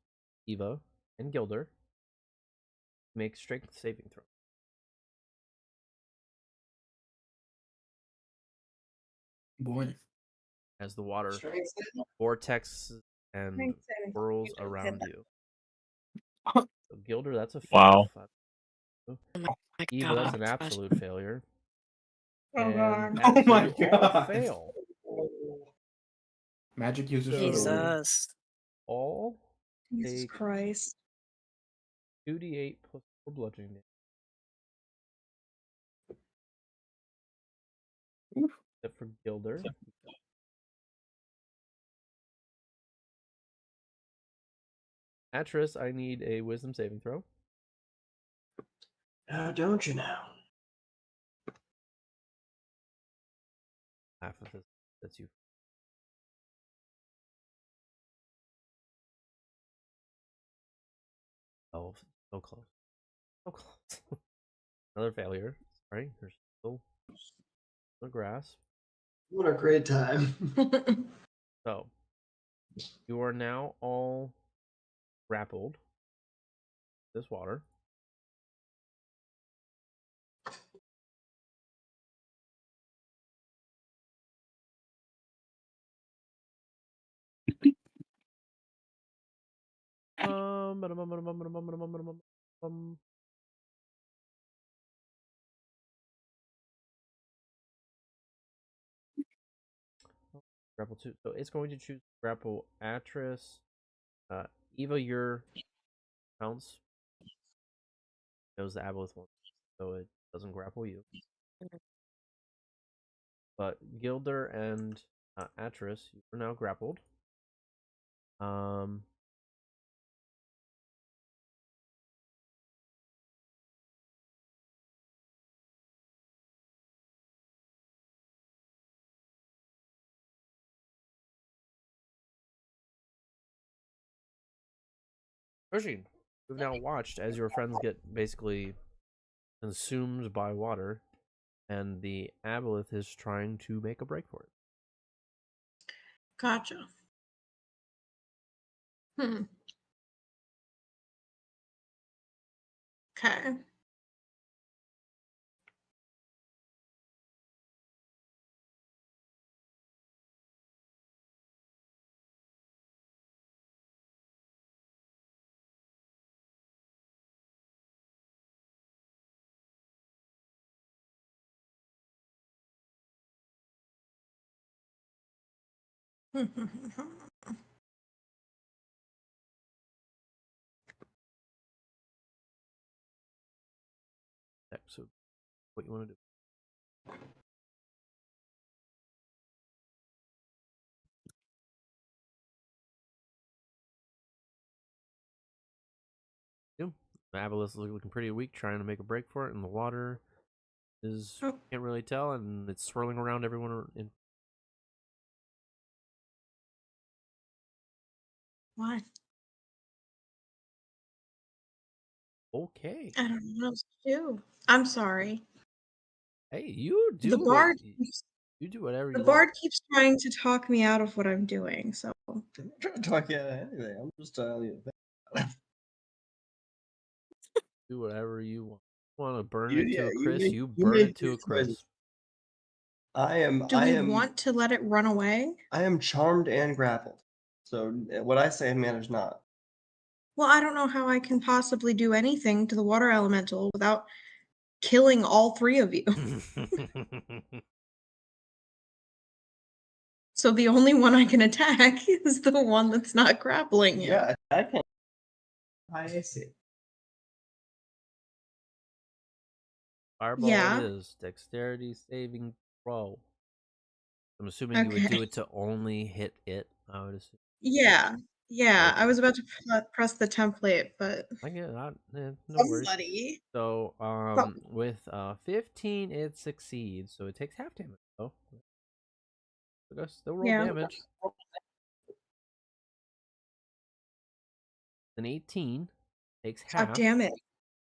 Eva, and Gilder, to make strength saving throw. Boy. As the water vortex and whirls around you. So Gilder, that's a Wow. fail. My Eva, that's an God. absolute failure. Oh, And God. Oh my Atris, you all God. fail. Magic user So- Jesus. All Jesus take Christ. 2d8 plus 4 bludgeoning damage. Except for Gilder. Atris, I need a wisdom saving throw. Oh, don't you now? Half of this That's you. Oh, so close. So close. Another failure. Sorry, there's still the grass. What a great time. So, you are now all grappled. This water. Grapple 2. So it's going to choose grapple Atris. Eva, your pounce knows the aboleth one, so it doesn't grapple you. But Gilder and Atris, you are now grappled. Pershing, you've now watched as your friends get basically consumed by water, and the aboleth is trying to make a break for it. Gotcha. Okay. So, what you want to do? The aboleth is looking pretty weak, trying to make a break for it, and the water is can't really tell, and it's swirling around everyone. Why? Okay. I don't know what else to do. I'm sorry. Hey, you do The bard. you do whatever The you bard want. keeps trying to talk me out of what I'm doing. So I'm not trying to talk you out of anything. I'm just telling you. Do whatever you want. You want to burn You- it to yeah, a you crisp? make- You you burn make it to your a crisp. choices. I am. do I we am. want to let it run away? I am charmed and grappled. So what I say matters not. Well, I don't know how I can possibly do anything to the water elemental without killing all three of you. So the only one I can attack is the one that's not grappling you. Yeah, attack him. I see. Fireball Yeah. it is. Dexterity saving throw. I'm assuming you would Okay. do it to only hit it. I would assume. Yeah. Yeah. I Okay. was about to press the template, but I get it. No worries. somebody. So, with 15, it succeeds. So it takes half damage. Oh, still roll Yeah. damage. An 18 takes God half. damn it.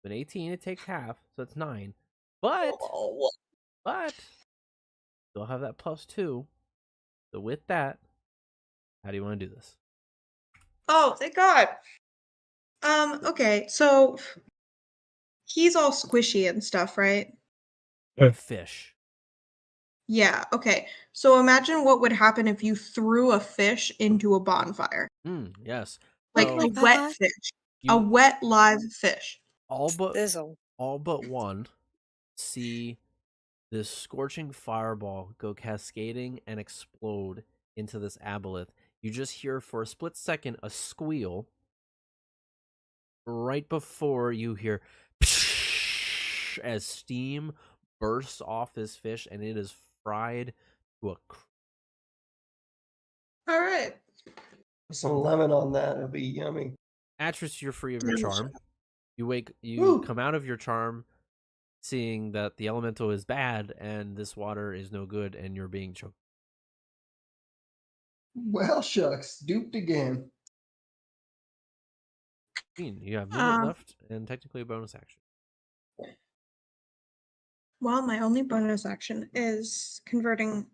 An 18, it takes half, so it's 9. But you'll have that +2. So with that, how do you want to do this? Oh, thank God. Okay, so he's all squishy and stuff, right? Fish. Yeah, okay. So imagine what would happen if you threw a fish into a bonfire. Yes. Like So a wet fish. A wet live fish. all but Sizzle. all but one see this scorching fireball go cascading and explode into this aboleth. You just hear for a split second a squeal right before you hear as steam bursts off this fish and it is fried to a All right. Some lemon on that. It'll be yummy. Atris, you're free of your charm. You Woo. come out of your charm seeing that the elemental is bad and this water is no good and you're being choked. Well, shucks, duped again. You have movement left and technically a bonus action. Well, my only bonus action is converting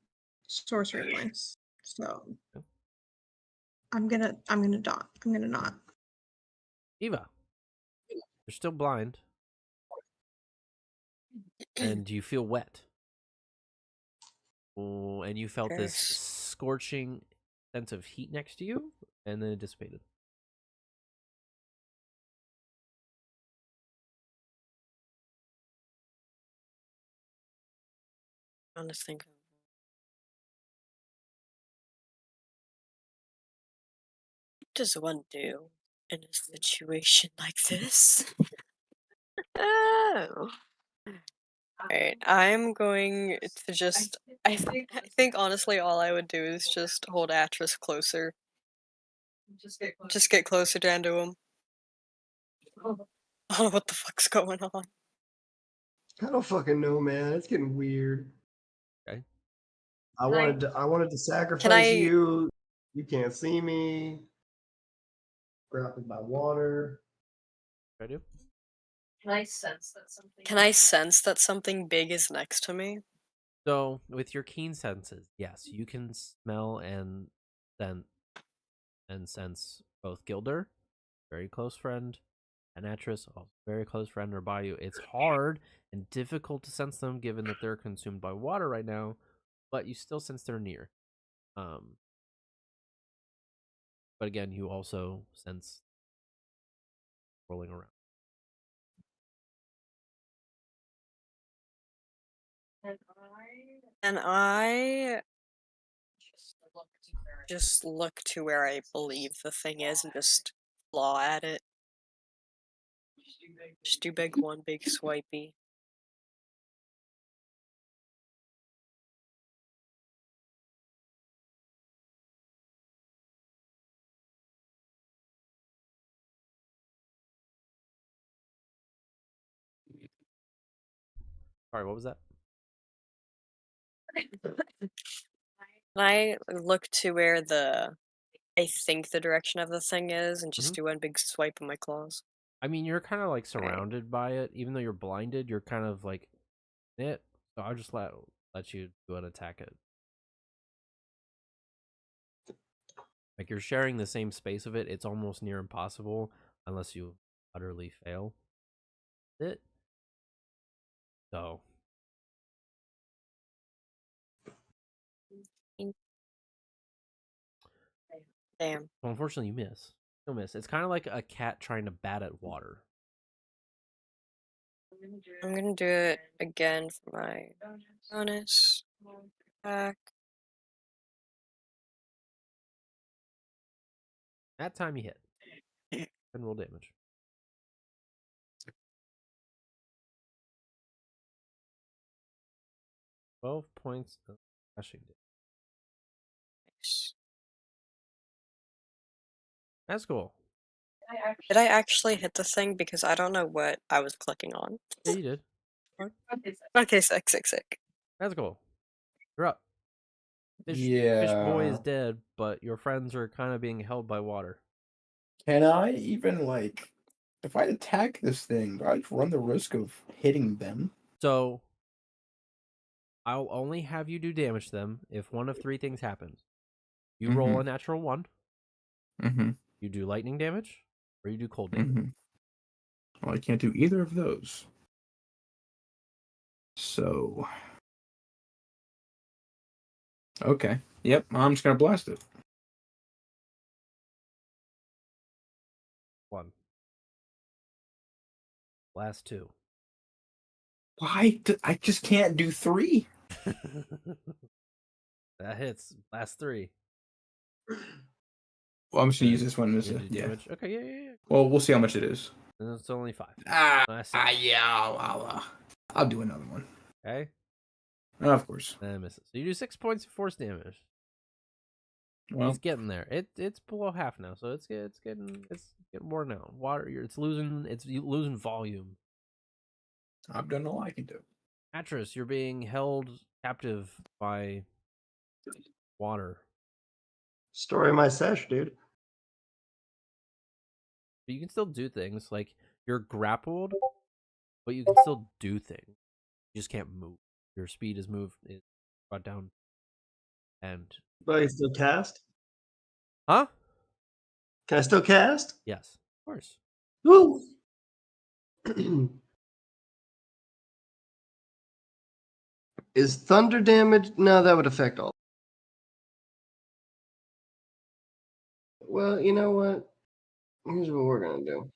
sorcery points. So I'm gonna not. Eva, you're still blind, and you feel wet. Oh, and you felt this scorching sense of heat next to you, and then it dissipated. I'm just thinking. What does one do in a situation like this? Oh. Alright, I'm going to just. I think honestly, all I would do is just hold Atris closer. Just get closer down to him. I don't know what the fuck's going on. I don't fucking know, man. It's getting weird. Okay. I wanted to sacrifice you. You can't see me. Grappled by water. I do. Can I sense that something big is next to me? So, with your keen senses, yes, you can smell and sense both Gilder, very close friend, and Atris, also very close friend, are by you. It's hard and difficult to sense them given that they're consumed by water right now, but you still sense they're near. But again, you also sense rolling around. And I just look to where I believe the thing is and just claw at it. Just do one big swipey. All right, what was that? I look to where I think the direction of the thing is and just do one big swipe of my claws. I mean, you're kind of like surrounded by it, even though you're blinded. You're kind of like it. So I'll just let you go and attack it. Like you're sharing the same space of it. It's almost near impossible unless you utterly fail it. So Damn. well, unfortunately, you miss. You'll miss. It's kind of like a cat trying to bat at water. I'm gonna do it again for my bonus attack. That time you hit. And roll damage. $12 points of slashing damage. That's cool. Did I actually hit the thing? Because I don't know what I was clicking on. Yeah, you did. Okay, sick. That's cool. You're up. Fish boy is Yeah. dead, but your friends are kind of being held by water. Can I even if I attack this thing, do I run the risk of hitting them? So I'll only have you do damage to them if one of three things happens. You roll a natural 1. Mm-hmm. You do lightning damage, or you do cold damage. Mm-hmm. Well, I can't do either of those. So, okay. Yep, I'm just gonna blast it. 1. Last 2. Why? I just can't do 3. That hits. Last 3. Well, I'm just gonna use this one as a damage. Okay, yeah. Well, we'll see how much it is. And it's only 5. Yeah. I'll do another one. Okay. Of course. And it misses. So you do 6 points of force damage. Well, he's getting there. It's below half now, so it's getting worn out. Water, it's losing volume. I've done all I can do. Atris, you're being held captive by water. Story of my sesh, dude. But you can still do things. Like, you're grappled, but you can still do things. You just can't move. Your speed is brought down. And But I still cast? huh? Can I still cast? Yes, of course. Woo! Is thunder damage? No, that would affect all. Well, you know what? Here's what we're gonna do.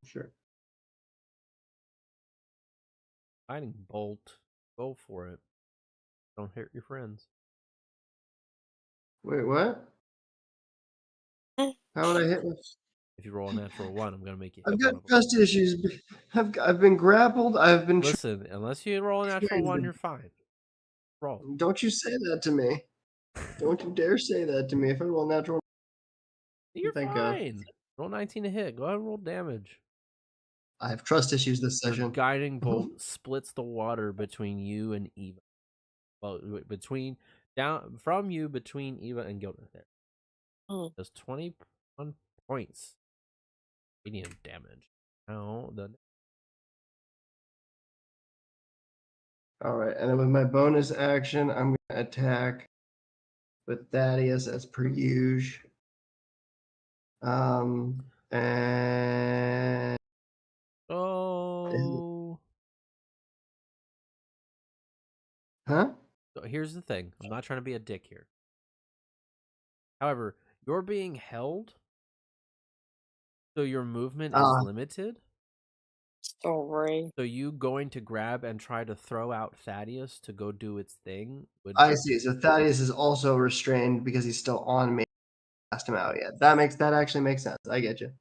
Sure. Lightning bolt. Go for it. Don't hurt your friends. Wait, what? How would I hit? If you roll a natural 1, I'm gonna make you hit I've one got of them. trust issues. I've been grappled. I've been. Listen, unless you roll a natural 1, you're fine. Roll. Don't you say that to me. Don't you dare say that to me. If I roll natural, You're think, fine. Roll 19 to hit. Go ahead and roll damage. I have trust issues this Your session. guiding bolt splits the water between you and Eva. Well, from you between Eva and Gilda. There. Does 21 points. Radiant damage. Now the. All right, and then with my bonus action, I'm gonna attack with Thaddeus as per usual. And Oh. huh? So here's the thing. I'm not trying to be a dick here. However, you're being held, so your movement is limited. Sorry. So you going to grab and try to throw out Thaddeus to go do its thing would. I see. So Thaddeus is also restrained because he's still on me. Cast him out yet. That actually makes sense. I get you.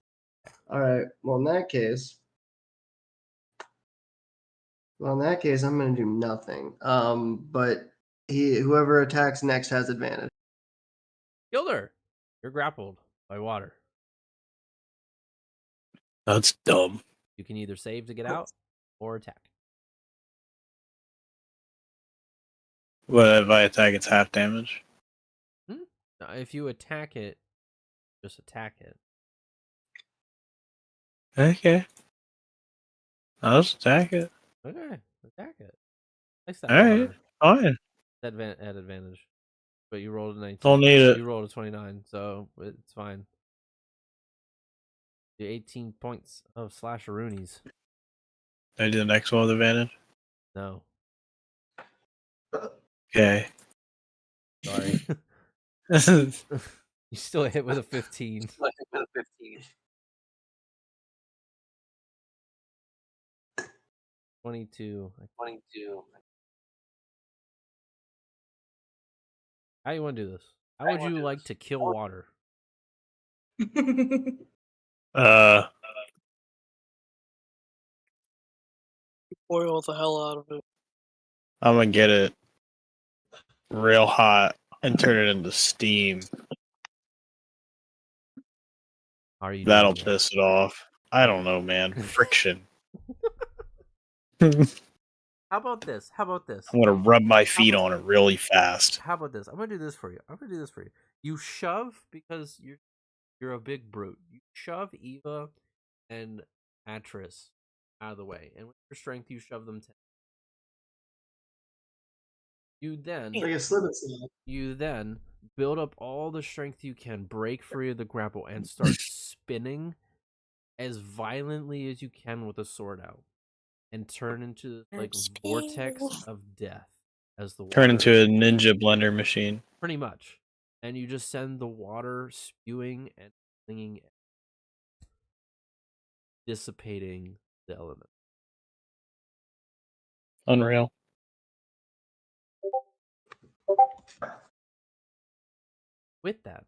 All right. Well, in that case, I'm gonna do nothing. But whoever attacks next has advantage. Gilder, you're grappled by water. That's dumb. You can either save to get out or attack. What if I attack? It's half damage. Now, if you attack it, just attack it. Okay. I'll just attack it. Okay, attack it. Next that All right, water. fine. At advantage. But you rolled a 19. Don't need it. You rolled a 29, so it's fine. Do 18 points of slasheroonies. Did I do the next one with advantage? No. Okay. Sorry. You still hit with a 15. 22. How do you want to do this? How would you like to kill water? Boil the hell out of it. I'm gonna get it real hot and turn it into steam. That'll piss it off. I don't know, man. Friction. How about this? I'm gonna rub my feet on it really fast. How about this? I'm gonna do this for you. You shove because you're a big brute. You shove Eva and Atris out of the way, and with your strength, you shove them 10. You then build up all the strength you can, break free of the grapple, and start spinning as violently as you can with a sword out, and turn into like vortex of death as the water Turn into a ninja blender machine. Pretty much, and you just send the water spewing and clinging, dissipating the element. Unreal. With that,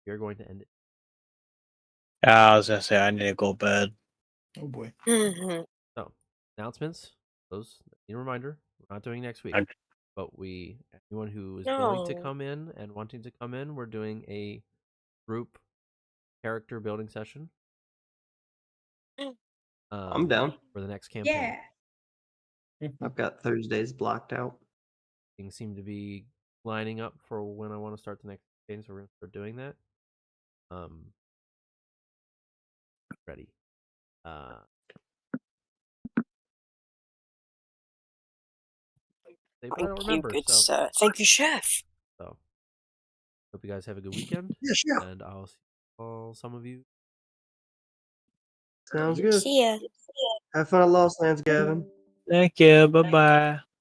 you're going to end it. I was gonna say I need to go to bed. Oh boy. So, announcements. Those, a reminder, we're not doing next week. But anyone who is willing to come in and wanting to come in, we're doing a group character building session. I'm down for the next campaign. Yeah. I've got Thursdays blocked out. Things seem to be lining up for when I want to start the next game, so we're gonna start doing that. Ready. They probably don't Thank you, remember, good so sir. Thank you, chef. hope you guys have a good weekend, Yeah. and I'll see some of you. Sounds good. See ya. Have fun at Lost Lands, Gavin. Thank you. Bye bye.